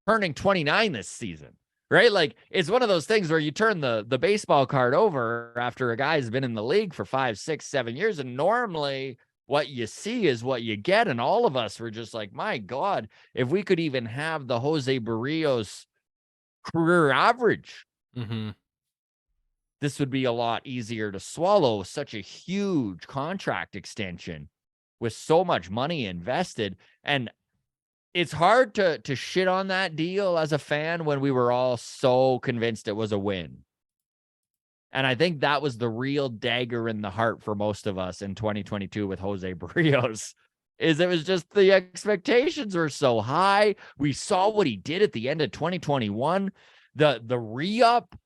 turning 29 this season, right? Like, it's one of those things where you turn the baseball card over after a guy's been in the league for 5, 6, 7 years. And normally what you see is what you get. And all of us were just like, my God, if we could even have the Jose Berrios career average, this would be a lot easier to swallow. Such a huge contract extension with so much money invested. And it's hard to shit on that deal as a fan when we were all so convinced it was a win. And I think that was the real dagger in the heart for most of us in 2022 with Jose Berrios, is it was just the expectations were so high. We saw what he did at the end of 2021, the re-up,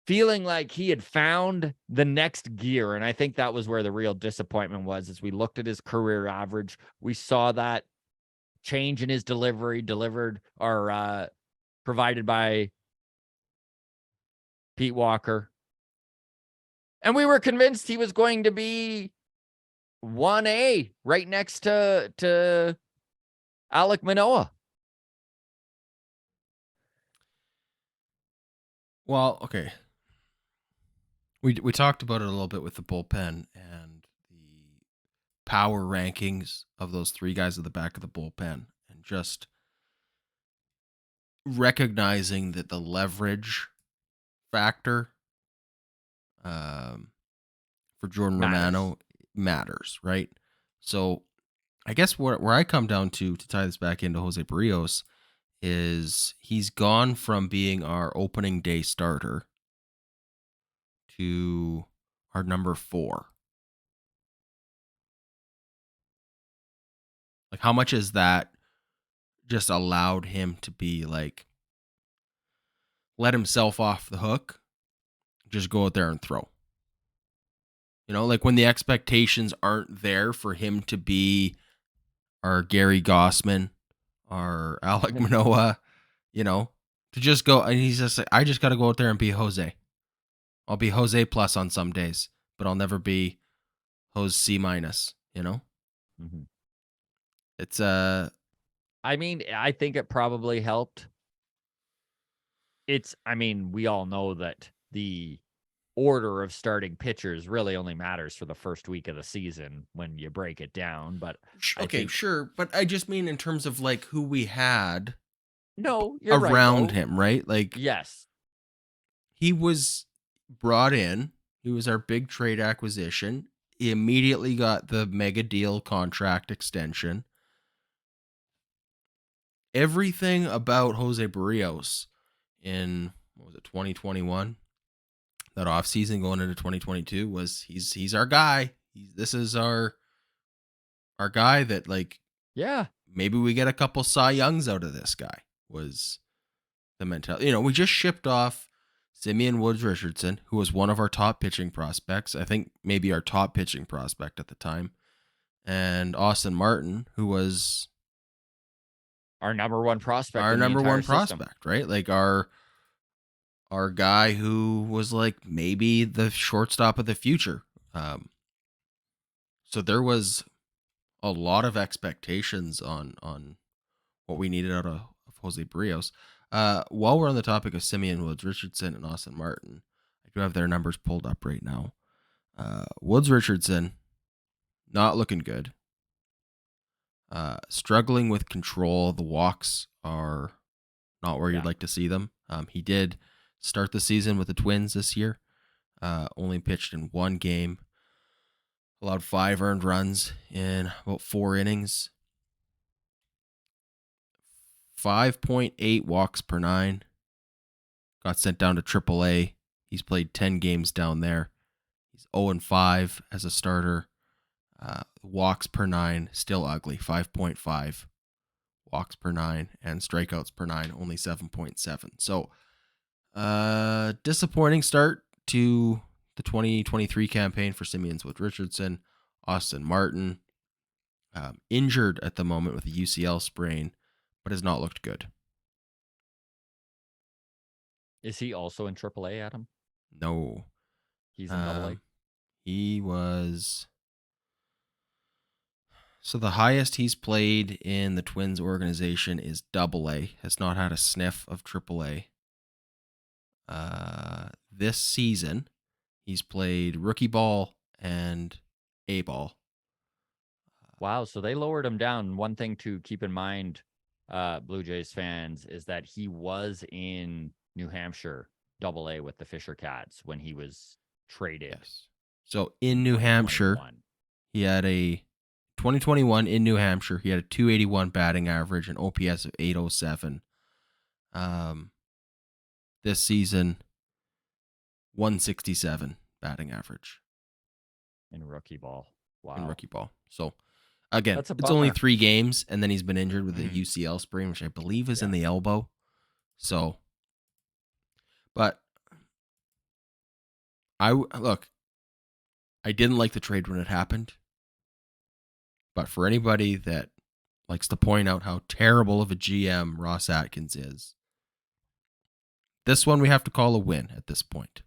feeling like he had found the next gear. And I think that was where the real disappointment was. As we looked at his career average, we saw that change in his delivery, provided by Pete Walker. And we were convinced he was going to be 1A right next to Alek Manoah. Well, okay. We talked about it a little bit with the bullpen and the power rankings of those three guys at the back of the bullpen, and just recognizing that the leverage factor for Jordan Romano matters, right? So I guess where I come down to tie this back into Jose Berrios is he's gone from being our opening day starter to our number 4. Like, how much is that just allowed him to be like, let himself off the hook, just go out there and throw? You know, like when the expectations aren't there for him to be our Gary Gossman, our Alek Manoah, you know, to just go, and he's just like, I just got to go out there and be Jose. I'll be Jose plus on some days, but I'll never be Jose C minus, you know? Mm-hmm. It's I mean, I think it probably helped. We all know that the order of starting pitchers really only matters for the first week of the season when you break it down. But okay, sure. But I just mean in terms of like who we had you're around right, him, right? Like, yes, he was brought in. He was our big trade acquisition. He immediately got the mega deal contract extension. Everything about Jose Berrios in, 2021, that offseason going into 2022, was he's our guy. This is our guy that, like, yeah, maybe we get a couple Cy Youngs out of this guy, was the mentality. You know, we just shipped off Simeon Woods Richardson, who was one of our top pitching prospects. I think maybe our top pitching prospect at the time. And Austin Martin, who was our number one prospect. Our number one system. prospect, right? Like our guy who was like maybe the shortstop of the future. So there was a lot of expectations on what we needed out of Jose Berrios. While we're on the topic of Simeon Woods Richardson and Austin Martin, I do have their numbers pulled up right now. Woods Richardson, not looking good. Struggling with control. The walks are not where you'd like to see them. He did start the season with the Twins this year. Only pitched in one game. Allowed 5 earned runs in about 4 innings. 5.8 walks per 9. Got sent down to AAA. He's played 10 games down there. He's 0-5 as a starter. Walks per 9, still ugly, 5.5 walks per 9, and strikeouts per 9, only 7.7. So, disappointing start to the 2023 campaign for Simeons with Richardson. Austin Martin, injured at the moment with a UCL sprain, but has not looked good. Is he also in AAA, Adam? No. He's in AA? He was... So the highest he's played in the Twins organization is AA. Has not had a sniff of AAA. This season, he's played rookie ball and A ball. Wow, so they lowered him down. One thing to keep in mind, Blue Jays fans, is that he was in New Hampshire AA with the Fisher Cats when he was traded. Yes. So in New Hampshire, he had a 2021 in New Hampshire. He had a 281 batting average, an OPS of 807. This season, 167 batting average in rookie ball. Wow. In rookie ball. So again, it's only 3 games, and then he's been injured with a UCL sprain, which I believe is in the elbow. So, but I didn't like the trade when it happened. But for anybody that likes to point out how terrible of a GM Ross Atkins is, this one we have to call a win at this point.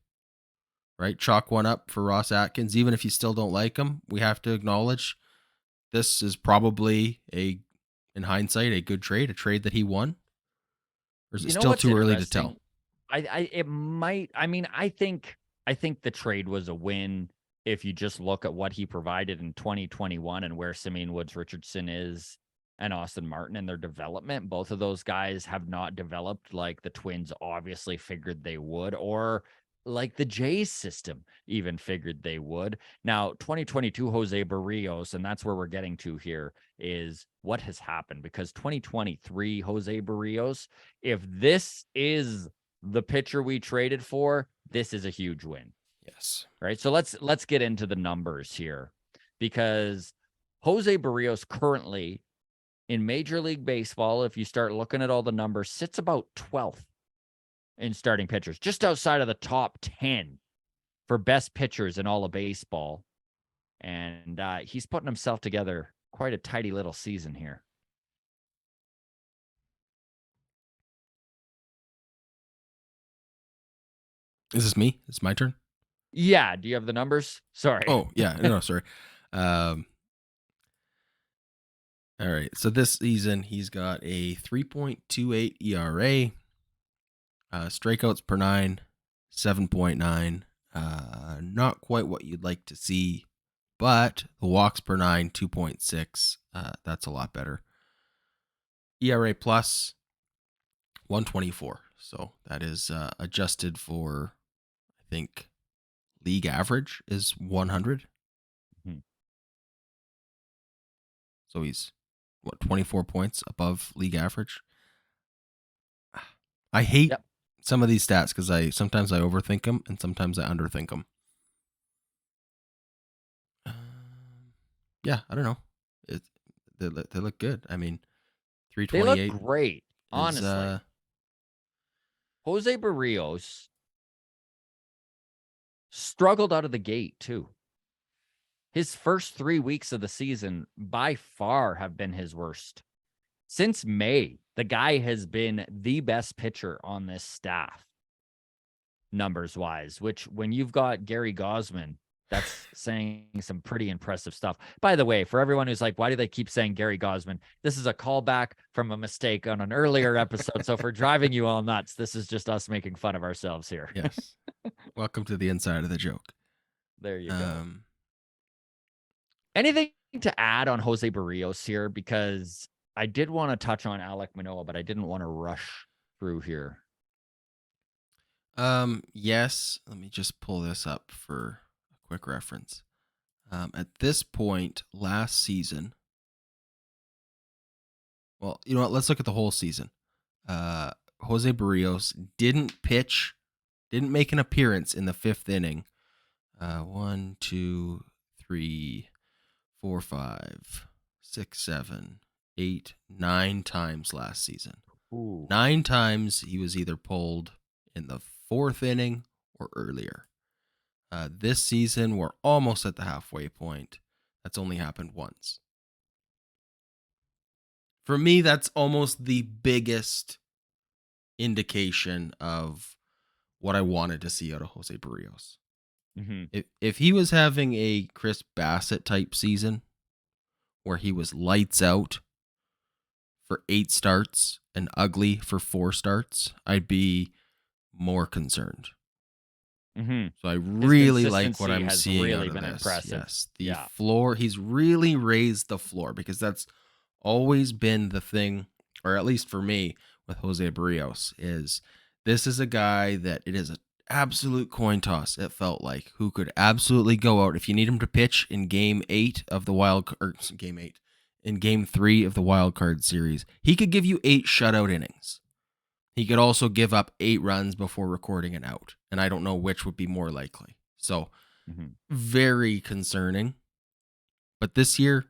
Right? Chalk one up for Ross Atkins. Even if you still don't like him, we have to acknowledge this is probably, in hindsight, a good trade, a trade that he won. Or is it still too early to tell? It might. I mean, I think the trade was a win if you just look at what he provided in 2021 and where Simeon Woods Richardson is and Austin Martin and their development. Both of those guys have not developed like the Twins obviously figured they would, or like the Jays system even figured they would. Now, 2022 Jose Berrios, and that's where we're getting to here, is what has happened, because 2023 Jose Berrios, if this is the pitcher we traded for, this is a huge win. Yes. Right. So let's get into the numbers here, because Jose Berrios currently in Major League Baseball, if you start looking at all the numbers, sits about 12th in starting pitchers, just outside of the top 10 for best pitchers in all of baseball. And he's putting himself together quite a tidy little season here. Is this me? It's my turn? Yeah. Do you have the numbers? Sorry. Oh, yeah. No, sorry. All right. So this season, he's got a 3.28 ERA, strikeouts per 9, 7.9. Not quite what you'd like to see, but the walks per 9, 2.6. That's a lot better. ERA plus 124. So that is adjusted for, I think, league average is 100. Mm-hmm. So he's, 24 points above league average? I hate some of these stats because sometimes I overthink them and sometimes I underthink them. Yeah, I don't know. They look good. I mean, 328. They look great, honestly. Jose Berrios struggled out of the gate, too. His first 3 weeks of the season by far have been his worst. Since May, the guy has been the best pitcher on this staff, numbers-wise, which when you've got Gary Gosman, that's saying some pretty impressive stuff. By the way, for everyone who's like, why do they keep saying Gary Gosman? This is a callback from a mistake on an earlier episode. So for driving you all nuts, this is just us making fun of ourselves here. Yes. Welcome to the inside of the joke. There you go. Anything to add on Jose Berrios here? Because I did want to touch on Alek Manoah, but I didn't want to rush through here. Yes. Let me just pull this up for a quick reference. At this point, last season, well, you know what? Let's look at the whole season. Jose Berrios didn't make an appearance in the 5th inning. 1, 2, 3, 4, 5, 6, 7, 9 times last season. Ooh. 9 times he was either pulled in the 4th inning or earlier. This season, we're almost at the halfway point. That's only happened once. For me, that's almost the biggest indication of what I wanted to see out of Jose Berrios. Mm-hmm. If he was having a Chris Bassett type season where he was lights out for 8 starts and ugly for 4 starts, I'd be more concerned. Mm-hmm. So I really like what consistency I'm has seeing really out of been this. impressive. Yes, the Yeah. floor, he's really raised the floor, because that's always been the thing, or at least for me, with Jose Berrios, is this is a guy that it is an absolute coin toss, it felt like, who could absolutely go out. If you need him to pitch in game 8 of the in game 3 of the wild card series, he could give you 8 shutout innings. He could also give up 8 runs before recording an out, and I don't know which would be more likely. So, very concerning. But this year,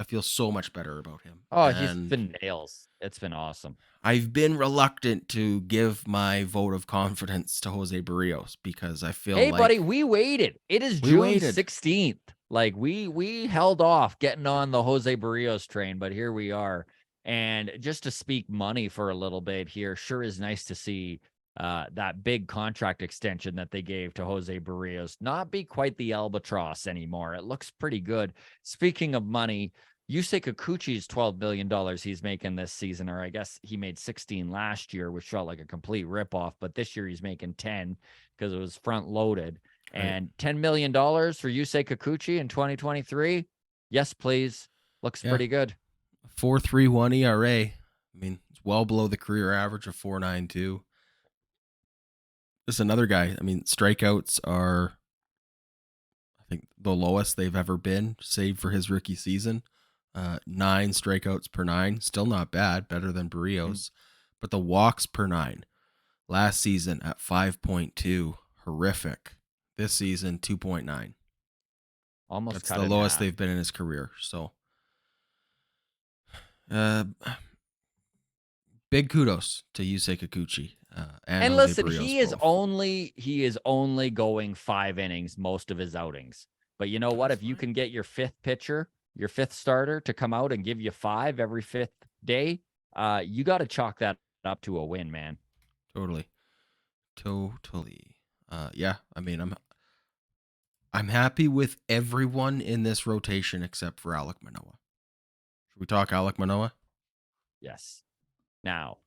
I feel so much better about him. Oh, he's been nails. It's been awesome. I've been reluctant to give my vote of confidence to Jose Berrios because I feel Hey, like, buddy, we waited. It is We June waited. 16th. Like we held off getting on the Jose Berrios train, but here we are. And just to speak money for a little bit here, sure is nice to see that big contract extension that they gave to Jose Berrios not be quite the albatross anymore. It looks pretty good. Speaking of money, Yusei Kikuchi's $12 million he's making this season, or I guess he made 16 last year, which felt like a complete ripoff. But this year he's making 10 because it was front loaded. And $10 million for Yusei Kikuchi in 2023. Yes, please. Looks pretty good. 4.31 ERA. I mean, it's well below the career average of 4.92. This is another guy. I mean, strikeouts are, I think, the lowest they've ever been, save for his rookie season. 9 strikeouts per 9. Still not bad. Better than Berrios. But the walks per 9. Last season at 5.2. Horrific. This season, 2.9. Almost That's cut the in lowest half. they've been in his career. So, big kudos to Yusei Kikuchi. And Jose listen, Berrios he is only going 5 innings most of his outings. But you know what? That's If you fine. can get your 5th pitcher, your 5th starter to come out and give you 5 every 5th day, you got to chalk that up to a win, man. Totally. Yeah, I mean, I'm happy with everyone in this rotation except for Alek Manoah. Should we talk Alek Manoah? Yes. Now,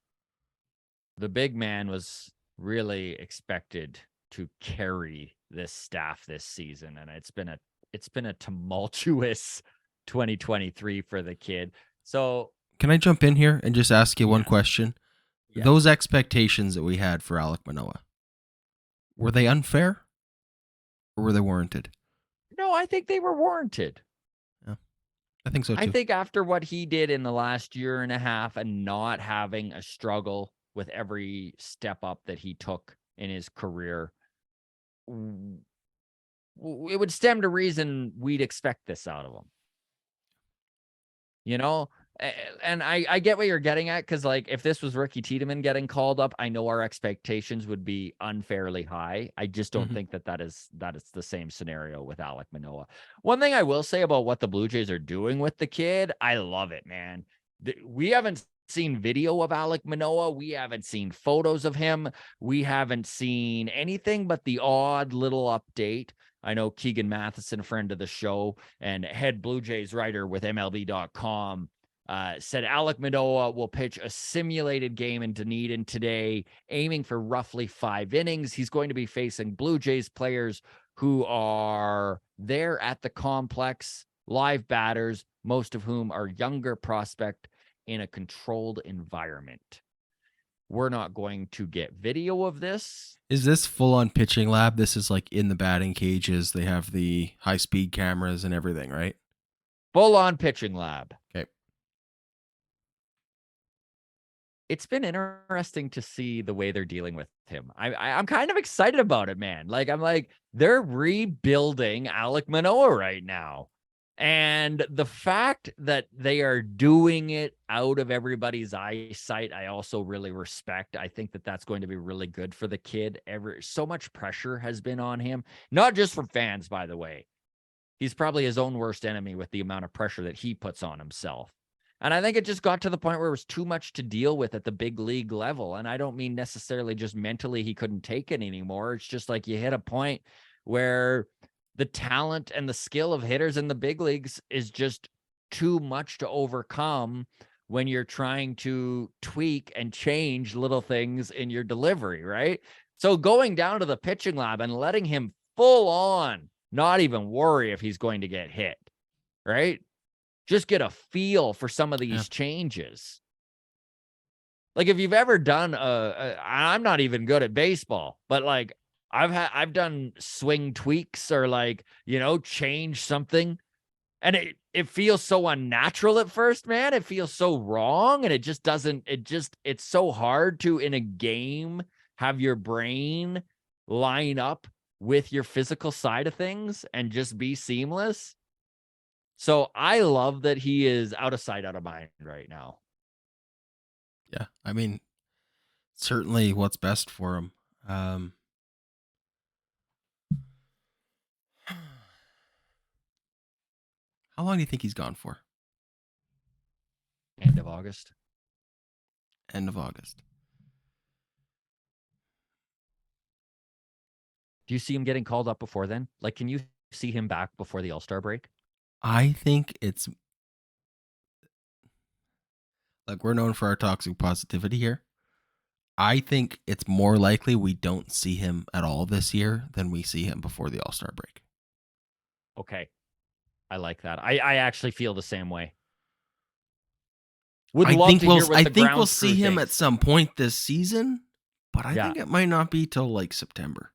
the big man was really expected to carry this staff this season, and it's been a tumultuous 2023 for the kid. So, can I jump in here and just ask you one question? Yes. Those expectations that we had for Alek Manoah, were they unfair or were they warranted? No, I think they were warranted. Yeah, I think so too. I think after what he did in the last year and a half and not having a struggle with every step up that he took in his career, it would stem to reason we'd expect this out of him. You know, and I get what you're getting at, because like if this was Ricky Tiedemann getting called up, I know our expectations would be unfairly high. I just don't think that is the same scenario with Alek Manoah. One thing I will say about what the Blue Jays are doing with the kid, I love it, man. We haven't seen video of Alek Manoah. We haven't seen photos of him. We haven't seen anything but the odd little update. I know Keegan Matheson, friend of the show and head Blue Jays writer with MLB.com, said Alek Manoah will pitch a simulated game in Dunedin today, aiming for roughly 5 innings. He's going to be facing Blue Jays players who are there at the complex, live batters, most of whom are younger prospect in a controlled environment. We're not going to get video of this. Is this full on pitching lab? This is like in the batting cages. They have the high speed cameras and everything, right? Full on pitching lab. Okay. It's been interesting to see the way they're dealing with him. I'm kind of excited about it, man. Like, I'm like, they're rebuilding Alek Manoah right now. And the fact that they are doing it out of everybody's eyesight, I also really respect. I think that that's going to be really good for the kid. So much pressure has been on him, not just from fans, by the way. He's probably his own worst enemy with the amount of pressure that he puts on himself. And I think it just got to the point where it was too much to deal with at the big league level. And I don't mean necessarily just mentally he couldn't take it anymore. It's just like you hit a point where the talent and the skill of hitters in the big leagues is just too much to overcome when you're trying to tweak and change little things in your delivery, right? So going down to the pitching lab and letting him full on not even worry if he's going to get hit, right? Just get a feel for some of these changes. Like if you've ever done I'm not even good at baseball, but like I've done swing tweaks or like, change something, and it feels so unnatural at first, man. It feels so wrong, and it's so hard to, in a game, have your brain line up with your physical side of things and just be seamless. So I love that he is out of sight, out of mind right now. Yeah, I mean, certainly what's best for him. How long do you think he's gone for? End of August. End of August. Do you see him getting called up before then? Like, can you see him back before the All-Star break? I think it's like we're known for our toxic positivity here. I think it's more likely we don't see him at all this year than we see him before the All-Star break. Okay. I like that. I actually feel the same way. I think we'll see him at some point this season, but I think it might not be till like September.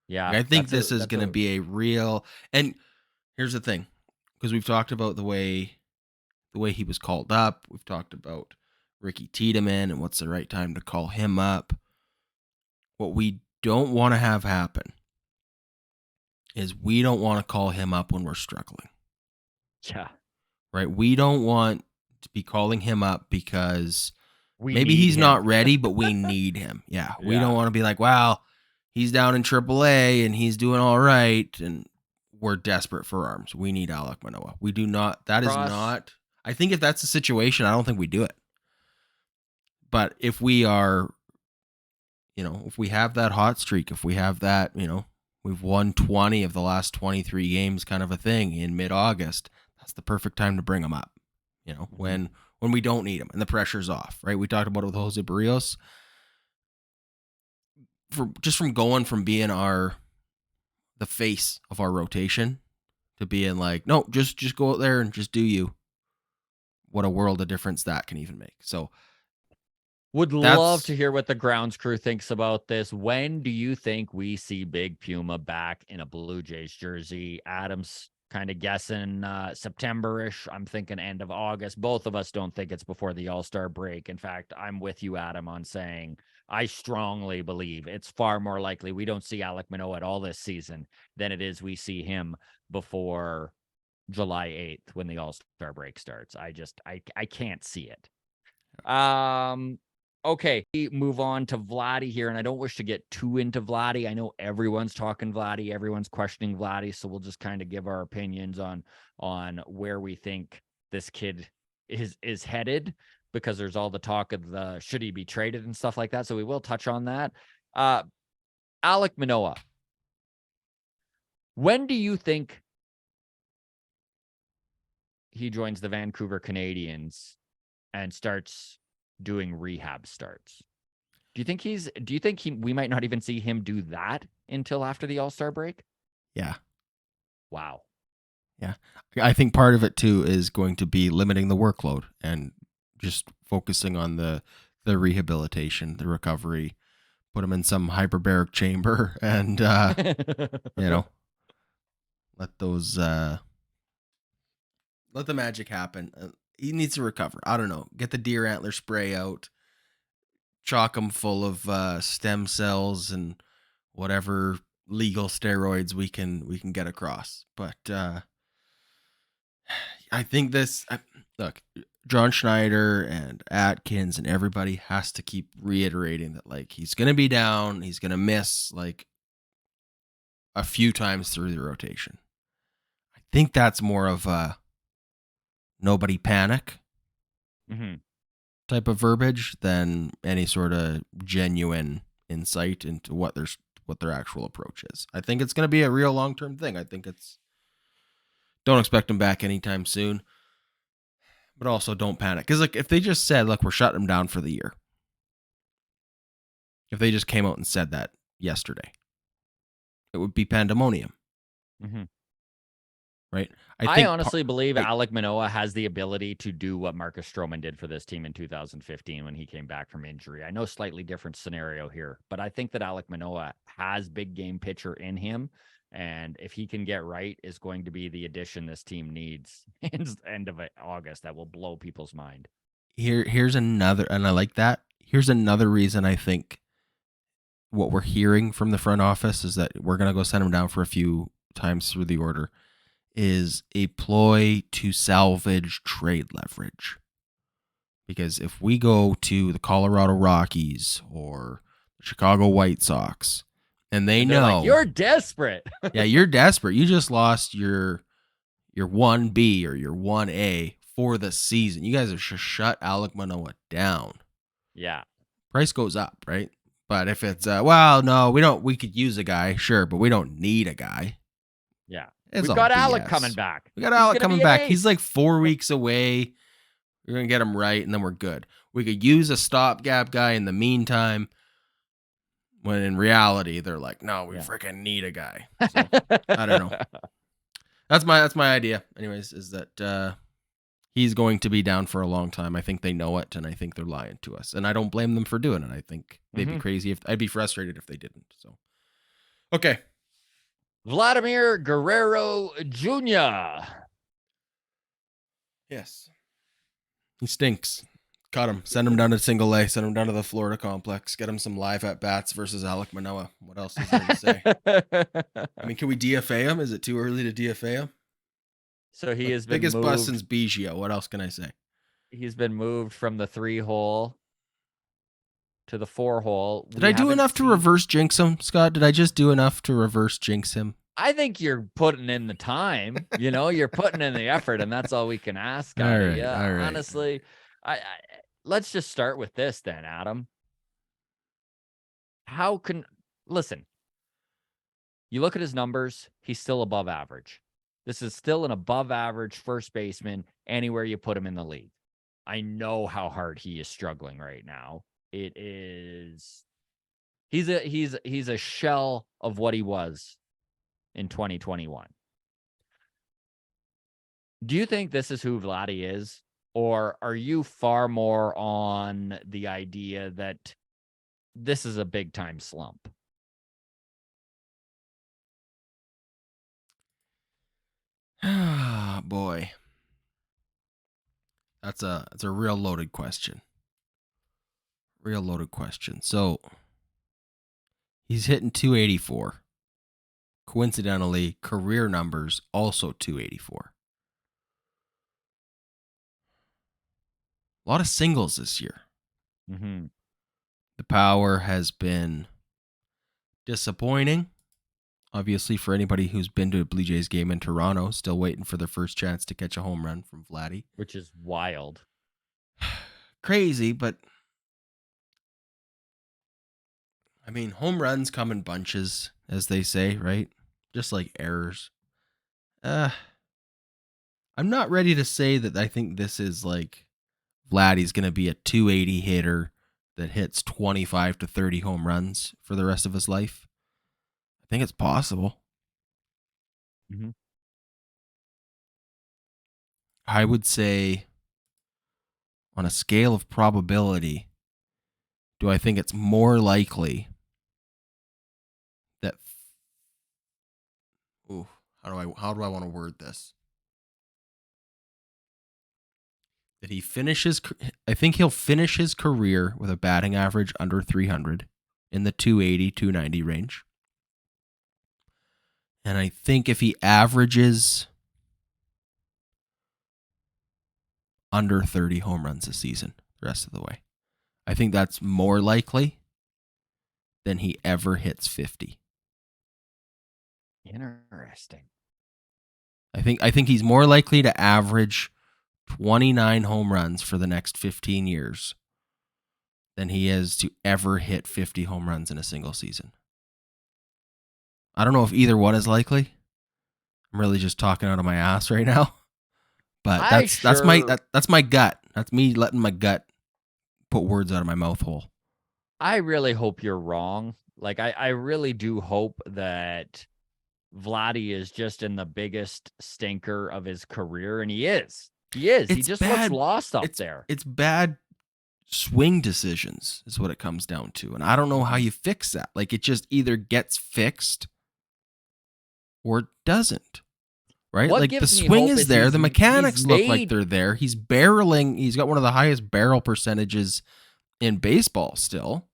Yeah. Like, I think this is going to be a real, and here's the thing, because we've talked about the way he was called up. We've talked about Ricky Tiedemann and what's the right time to call him up. What we don't want to have happen is we don't want to call him up when we're struggling. Yeah. Right? We don't want to be calling him up because maybe he's not ready, but we need him. Yeah. We don't want to be like, wow, he's down in AAA and he's doing all right, and we're desperate for arms. We need Alek Manoah. We do not. That is not. I think if that's the situation, I don't think we do it. But if we are, if we have that hot streak, if we have that, we've won 20 of the last 23 games kind of a thing in mid-August, that's the perfect time to bring them up, when we don't need them and the pressure's off, right? We talked about it with Jose Berrios. From going from being the face of our rotation to being like, no, just go out there and just do you. What a world of difference that can even make. So would love to hear what the grounds crew thinks about this. When do you think we see Big Puma back in a Blue Jays jersey? Adam's kind of guessing September-ish. I'm thinking end of August. Both of us don't think it's before the All-Star break. In fact, I'm with you, Adam, on saying I strongly believe it's far more likely we don't see Alek Manoah at all this season than it is we see him before July 8th when the All-Star break starts. I can't see it. Okay, move on to Vladdy here, and I don't wish to get too into Vladdy. I know everyone's talking Vladdy, everyone's questioning Vladdy, so we'll just kind of give our opinions on where we think this kid is headed, because there's all the talk of the should he be traded and stuff like that. So we will touch on that. Alek Manoah, when do you think he joins the Vancouver Canadians and starts doing rehab starts? Do you think we might not even see him do that until after the All-Star break? Yeah. Wow. Yeah. I think part of it too is going to be limiting the workload and just focusing on the rehabilitation, the recovery, put him in some hyperbaric chamber and let the magic happen. He needs to recover. I don't know. Get the deer antler spray out, chock him full of stem cells and whatever legal steroids we can get across. But I think look, John Schneider and Atkins and everybody has to keep reiterating that, like, he's going to be down. He's going to miss like a few times through the rotation. I think that's more of a nobody panic type of verbiage than any sort of genuine insight into what their actual approach is. I think it's going to be a real long-term thing. I think don't expect him back anytime soon, but also don't panic. Because like if they just said, look, we're shutting him down for the year. If they just came out and said that yesterday, it would be pandemonium. Right? I honestly believe Alek Manoah has the ability to do what Marcus Stroman did for this team in 2015 when he came back from injury. I know slightly different scenario here, but I think that Alek Manoah has big game pitcher in him. And if he can get right, is going to be the addition this team needs in the end of August that will blow people's mind. Here's another, and I like that. Here's another reason I think what we're hearing from the front office is that we're going to go send him down for a few times through the order is a ploy to salvage trade leverage. Because if we go to the Colorado Rockies or the Chicago White Sox, and they know like, you're desperate. Yeah, you're desperate. You just lost your 1B or your 1A for the season. You guys have shut Alek Manoah down. Yeah. Price goes up, right? But if it's we could use a guy, sure, but we don't need a guy. Yeah. We've got Alek coming back. We got Alek coming back. He's like 4 weeks away. We're going to get him right, and then we're good. We could use a stopgap guy in the meantime, when in reality, they're like, no, we freaking need a guy. So, I don't know. That's my idea. Anyways, is that he's going to be down for a long time. I think they know it, and I think they're lying to us. And I don't blame them for doing it. I think they'd be crazy I'd be frustrated if they didn't. So, okay. Vladimir Guerrero Jr. Yes. He stinks. Cut him. Send him down to single A. Send him down to the Florida complex. Get him some live at-bats versus Alek Manoah. What else is there to say? I mean, can we DFA him? Is it too early to DFA him? So he has been biggest bust since Biggio. What else can I say? He's been moved from the 3-hole to the 4-hole. Did I do enough to reverse jinx him, Scott? Did I just do enough to reverse jinx him? I think you're putting in the time. You're putting in the effort, and that's all we can ask. All right. Honestly, I let's just start with this then, Adam. Listen, you look at his numbers, he's still above average. This is still an above average first baseman anywhere you put him in the league. I know how hard he is struggling right now. He's a shell of what he was in 2021. Do you think this is who Vladdy is? Or are you far more on the idea that this is a big time slump? Ah, boy. That's a real loaded question. Real loaded question. So he's hitting 284. Coincidentally, career numbers also 284. A lot of singles this year. The power has been disappointing. Obviously, for anybody who's been to a Blue Jays game in Toronto, still waiting for their first chance to catch a home run from Vladdy. Which is wild. Crazy, but I mean, home runs come in bunches, as they say, right? Just like errors. I'm not ready to say that I think this is like Vladdy's going to be a 280 hitter that hits 25 to 30 home runs for the rest of his life. I think it's possible. I would say on a scale of probability, do I think it's more likely that how do I want to word this? That I think he'll finish his career with a batting average under 300 in the 280, 290 range. And I think if he averages under 30 home runs a season the rest of the way. I think that's more likely than he ever hits 50. Interesting. I think he's more likely to average 29 home runs for the next 15 years than he is to ever hit 50 home runs in a single season. I don't know if either one is likely. I'm really just talking out of my ass right now. But that's my gut. That's me letting my gut put words out of my mouth hole. I really hope you're wrong. Like I really do hope that Vladdy is just in the biggest stinker of his career, and he is. He just looks lost up there. It's bad swing decisions is what it comes down to, and I don't know how you fix that. Like, it just either gets fixed or it doesn't. Right? What like, the swing is there, the mechanics look like they're there. He's barreling. He's got one of the highest barrel percentages in baseball still.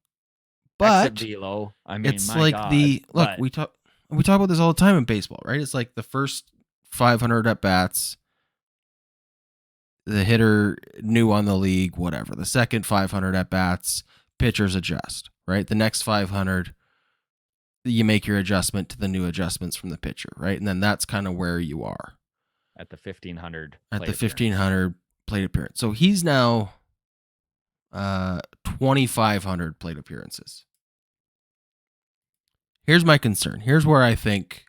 But velo. I mean, it's like we talk about this all the time in baseball, right? It's like the first 500 at bats, the hitter new on the league, whatever. The second 500 at bats, pitchers adjust, right? The next 500, you make your adjustment to the new adjustments from the pitcher, right? And then that's kind of where you are at the 1500 plate appearance. So he's now 2,500 plate appearances. Here's my concern. Here's where I think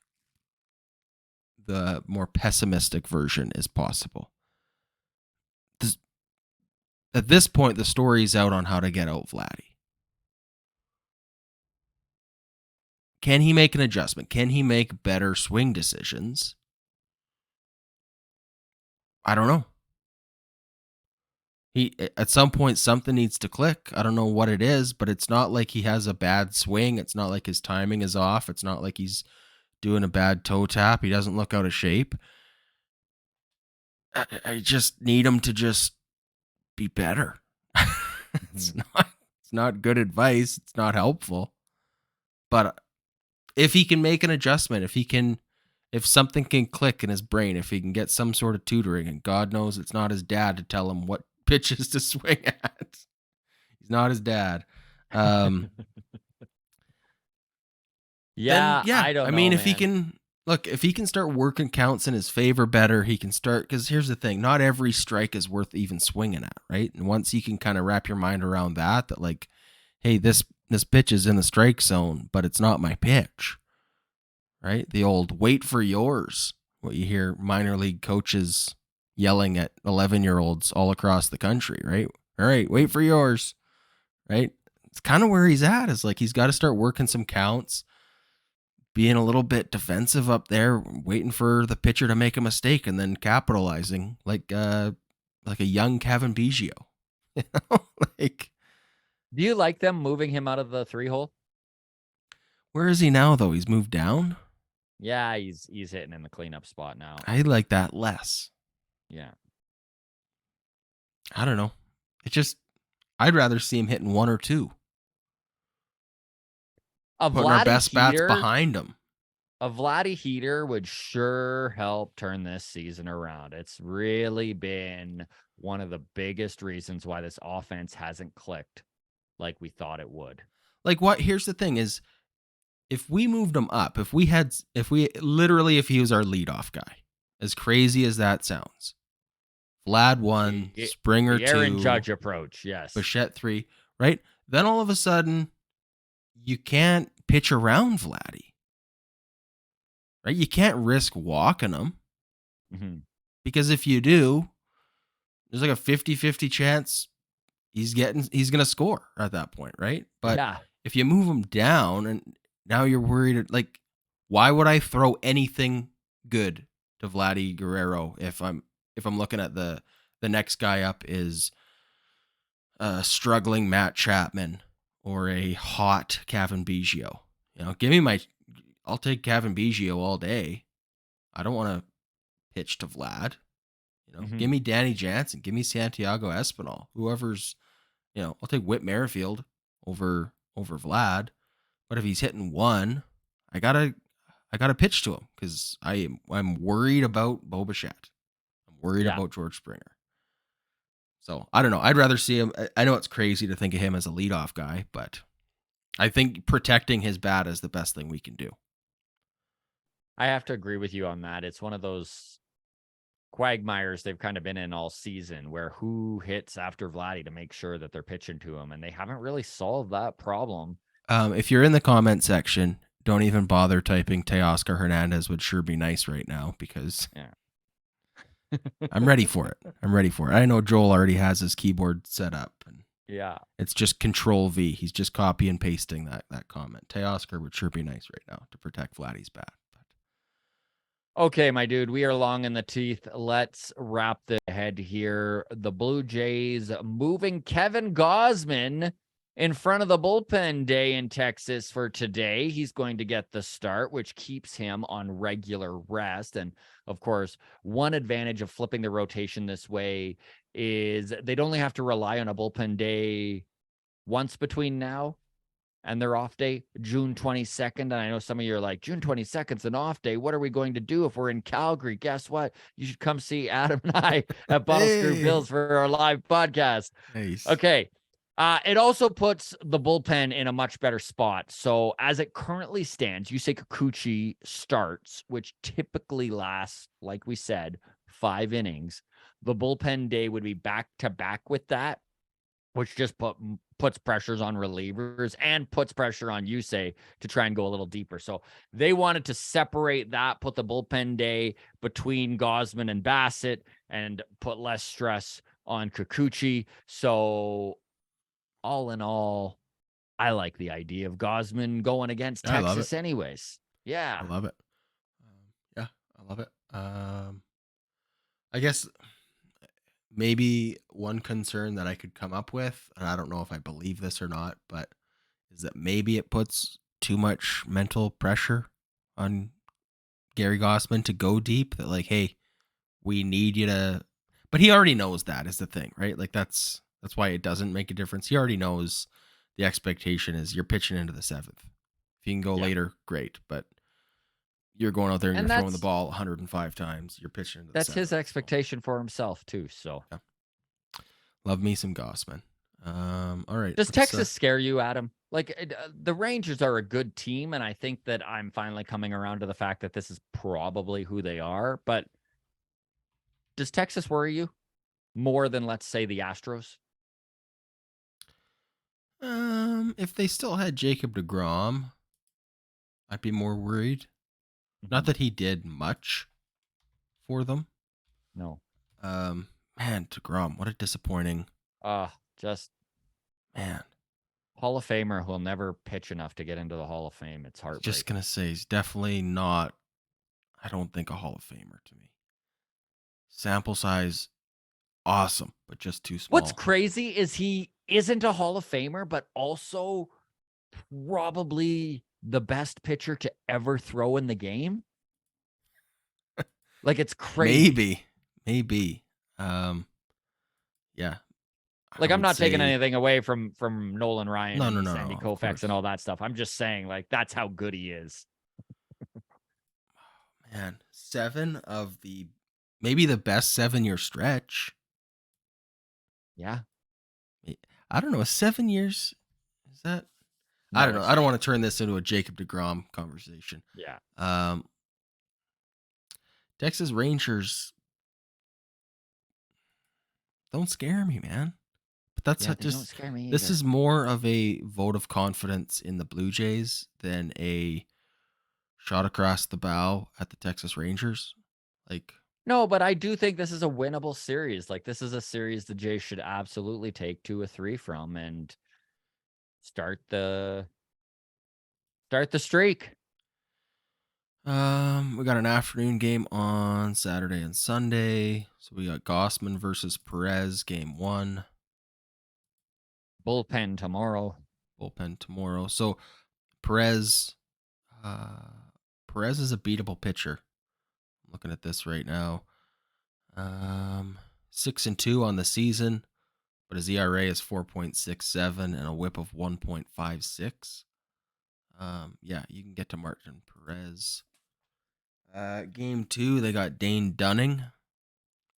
the more pessimistic version is possible. At this point, the story's out on how to get out Vladdy. Can he make an adjustment? Can he make better swing decisions? I don't know. At some point, something needs to click. I don't know what it is, but it's not like he has a bad swing. It's not like his timing is off. It's not like he's doing a bad toe tap. He doesn't look out of shape. I just need him to just be better. It's not good advice. It's not helpful. But if he can make an adjustment, if something can click in his brain, if he can get some sort of tutoring, and God knows it's not his dad to tell him what pitches to swing at. He's not his dad. I don't know. I mean, if he can start working counts in his favor better, he can start, because here's the thing, not every strike is worth even swinging at, right? And once you can kind of wrap your mind around that like, hey, this pitch is in the strike zone, but it's not my pitch, right? The old wait for yours, what you hear minor league coaches yelling at 11-year-olds all across the country, right? All right, wait for yours, right? It's kind of where he's at, is like he's got to start working some counts, being a little bit defensive up there, waiting for the pitcher to make a mistake and then capitalizing like a young Kevin Biggio. You know? Do you like them moving him out of the 3-hole? Where is he now, though? He's moved down? Yeah, he's hitting in the cleanup spot now. I like that less. Yeah. I don't know. I'd rather see him hitting 1 or 2. Putting our best bats behind him. A Vladdy heater would sure help turn this season around. It's really been one of the biggest reasons why this offense hasn't clicked like we thought it would. Like, what? Here's the thing is, if we moved him up, if he was our leadoff guy, as crazy as that sounds, Vlad 1, Springer 2, Aaron Judge approach, yes, Bichette 3, right? Then all of a sudden, you can't pitch around Vladdy, right? You can't risk walking him, because if you do, there's like a 50-50 chance he's going to score at that point, right? But if you move him down, and now you're worried, like, why would I throw anything good to Vladimir Guerrero if I'm looking at the next guy up is a struggling Matt Chapman or a hot Kevin Biggio? You know, I'll take Kevin Biggio all day. I don't want to pitch to Vlad. You know, give me Danny Jansen, give me Santiago Espinal, whoever's, I'll take Whit Merrifield over Vlad. But if he's hitting 1, I gotta pitch to him, because I'm worried about Bo Bichette. I'm worried about George Springer. So I don't know. I'd rather see him. I know it's crazy to think of him as a leadoff guy, but I think protecting his bat is the best thing we can do. I have to agree with you on that. It's one of those quagmires they've kind of been in all season where who hits after Vladdy to make sure that they're pitching to him, and they haven't really solved that problem. If you're in the comment section, don't even bother typing Teoscar Hernandez would sure be nice right now because I'm ready for it. I know Joel already has his keyboard set up. And yeah. It's just Control V. He's just copy and pasting that comment. Teoscar would sure be nice right now to protect Vladdy's bat. Okay, my dude, we are long in the teeth. Let's wrap the head here. The Blue Jays moving Kevin Gausman in front of the bullpen day in Texas for today. He's going to get the start, which keeps him on regular rest. And of course, one advantage of flipping the rotation this way is they'd only have to rely on a bullpen day once between now and their off day, June 22nd. And I know some of you are like, June 22nd is an off day. What are we going to do if we're in Calgary? Guess what? You should come see Adam and I at BottleScrew Bills for our live podcast. Nice. Okay. It also puts the bullpen in a much better spot. So as it currently stands, Yusei Kikuchi starts, which typically lasts, like we said, 5 innings. The bullpen day would be back to back with that, which just puts pressures on relievers and puts pressure on Yusei to try and go a little deeper. So they wanted to separate that, put the bullpen day between Gausman and Bassett, and put less stress on Kikuchi. So all in all, I like the idea of Gausman going against Texas anyways. Yeah. I love it. Yeah, I love it. I guess maybe one concern that I could come up with, and I don't know if I believe this or not, but is that maybe it puts too much mental pressure on Gary Gausman to go deep, that like, hey, we need you to, but he already knows that is the thing, right? Like that's why it doesn't make a difference. He already knows the expectation is you're pitching into the 7th. If you can go later, great, but you're going out there and you're throwing the ball 105 times. You're pitching into the 7th. That's his expectation for himself too. So yeah. Love me some Gausman. All right. Does Texas scare you, Adam? Like the Rangers are a good team, and I think that I'm finally coming around to the fact that this is probably who they are. But does Texas worry you more than, let's say, the Astros? If they still had Jacob deGrom, I'd be more worried. Not that he did much for them. No. Man, deGrom, what a disappointing. Just man. Hall of Famer who'll never pitch enough to get into the Hall of Fame. It's heartbreaking. Just gonna say he's definitely not. I don't think a Hall of Famer to me. Sample size, awesome, but just too small. What's crazy is he isn't a Hall of Famer, but also probably the best pitcher to ever throw in the game. Like, it's crazy. Maybe. Yeah. Like, I'm not taking anything away from Nolan Ryan and Sandy Koufax and all that stuff. I'm just saying, like, that's how good he is. Man, 7 of maybe the best 7-year stretch. Yeah. I don't know. 7 years? Is that? No, I don't know. I don't want to turn this into a Jacob deGrom conversation. Yeah. Texas Rangers don't scare me, man. But that's don't scare me either. This is more of a vote of confidence in the Blue Jays than a shot across the bow at the Texas Rangers. Like, no, but I do think this is a winnable series. Like, this is a series the Jays should absolutely take 2 or 3 from and start the streak. We got an afternoon game on Saturday and Sunday. So we got Gausman versus Perez, game 1. Bullpen tomorrow. So Perez is a beatable pitcher. I'm looking at this right now. 6-2 on the season, but his ERA is 4.67 and a WHIP of 1.56. Yeah, you can get to Martin Perez. Game 2, they got Dane Dunning.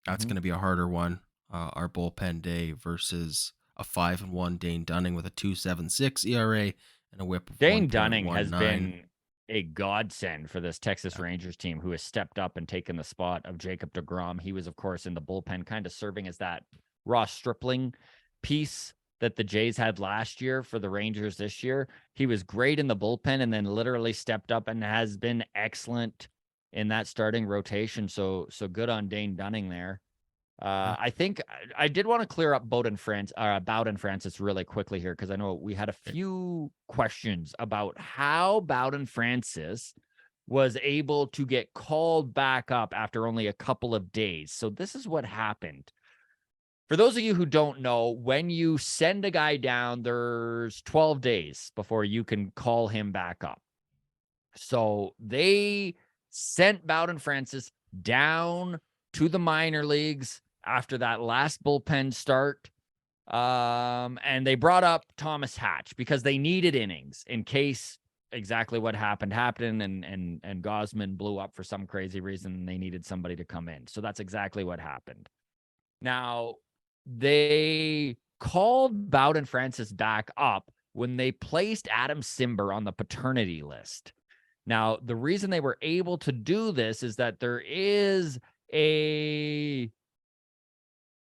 That's going to be a harder one. our bullpen day versus a 5-1 Dane Dunning with a 2.76 ERA and a WHIP of Dane Dunning has 1.19. been a godsend for this Texas Rangers team, who has stepped up and taken the spot of Jacob deGrom. He was, of course, in the bullpen, kind of serving as that Ross Stripling piece that the Jays had last year for the Rangers this year. He was great in the bullpen and then literally stepped up and has been excellent in that starting rotation. So good on Dane Dunning there. I think I did want to clear up Bowden Francis really quickly here, because I know we had a few questions about how Bowden Francis was able to get called back up after only a couple of days. So this is what happened. For those of you who don't know, when you send a guy down, there's 12 days before you can call him back up. So they sent Bowden Francis down to the minor leagues after that last bullpen start. And they brought up Thomas Hatch because they needed innings in case exactly what happened and Gausman blew up for some crazy reason and they needed somebody to come in. So that's exactly what happened. Now, they called Bowden Francis back up when they placed Adam Simber on the paternity list. Now, the reason they were able to do this is that there is a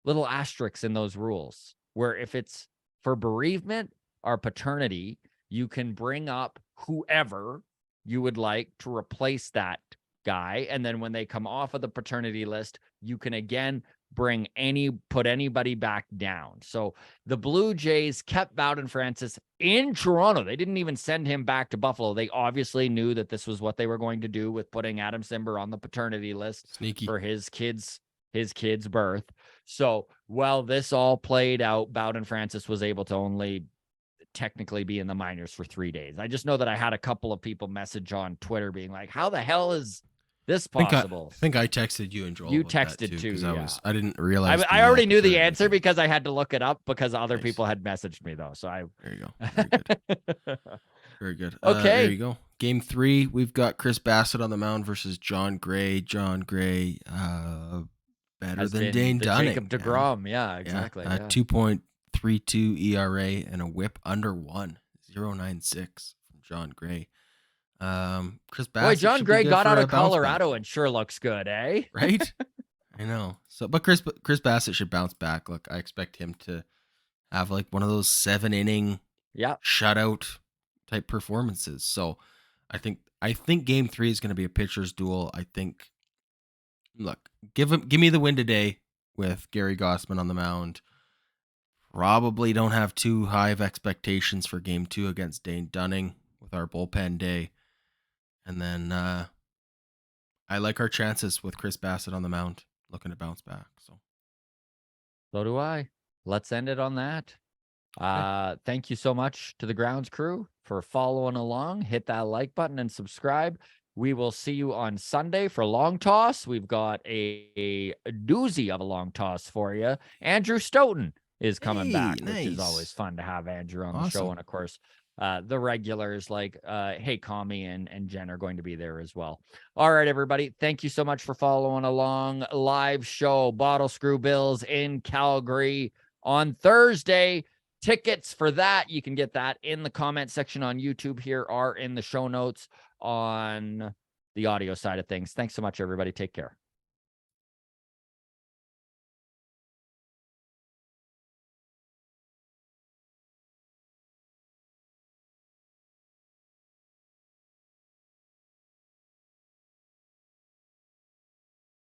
little asterisk in those rules where if it's for bereavement or paternity, you can bring up whoever you would like to replace that guy. And then when they come off of the paternity list, you can again put anybody back down. So the Blue Jays kept Bowden Francis in Toronto. They didn't even send him back to Buffalo. They obviously knew that this was what they were going to do with putting Adam Simber on the paternity list. Sneaky. For his kid's birth. So while this all played out, Bowden Francis was able to only technically be in the minors for 3 days. I just know that I had a couple of people message on Twitter being like, how the hell is this possible? I think I texted you and Joel. You about that texted too. Yeah. I didn't realize. I already knew the answer because I had to look it up because other people had messaged me though. So there you go. Very good. Very good. Okay. There you go. Game 3, we've got Chris Bassett on the mound versus John Gray. John Gray, better than Dane Dunning. Jacob deGrom. Yeah, exactly. 2.32 ERA and a WHIP under 1, 0.96 from John Gray. Chris Bassett. Boy, John Gray got out of Colorado and sure looks good, eh? Right? I know. So, but Chris Bassett should bounce back. Look, I expect him to have like one of those 7-inning shutout type performances. So, I think Game 3 is going to be a pitcher's duel. I think. Look, give me the win today with Gary Gausman on the mound. Probably don't have too high of expectations for Game 2 against Dane Dunning with our bullpen day. And then I like our chances with Chris Bassett on the mound, looking to bounce back. So do I. Let's end it on that. Thank you so much to the grounds crew for following along. Hit that like button and subscribe. We will see you on Sunday for Long Toss. We've got a doozy of a long toss for you. Andrew Stoughton is coming back, which is always fun to have Andrew on the show. And of course, the regulars like Hey Kami and Jen are going to be there as well. All right, everybody. Thank you so much for following along. Live show, BottleScrew Bills in Calgary on Thursday. Tickets for that, you can get that in the comment section on YouTube here or in the show notes on the audio side of things. Thanks so much, everybody. Take care.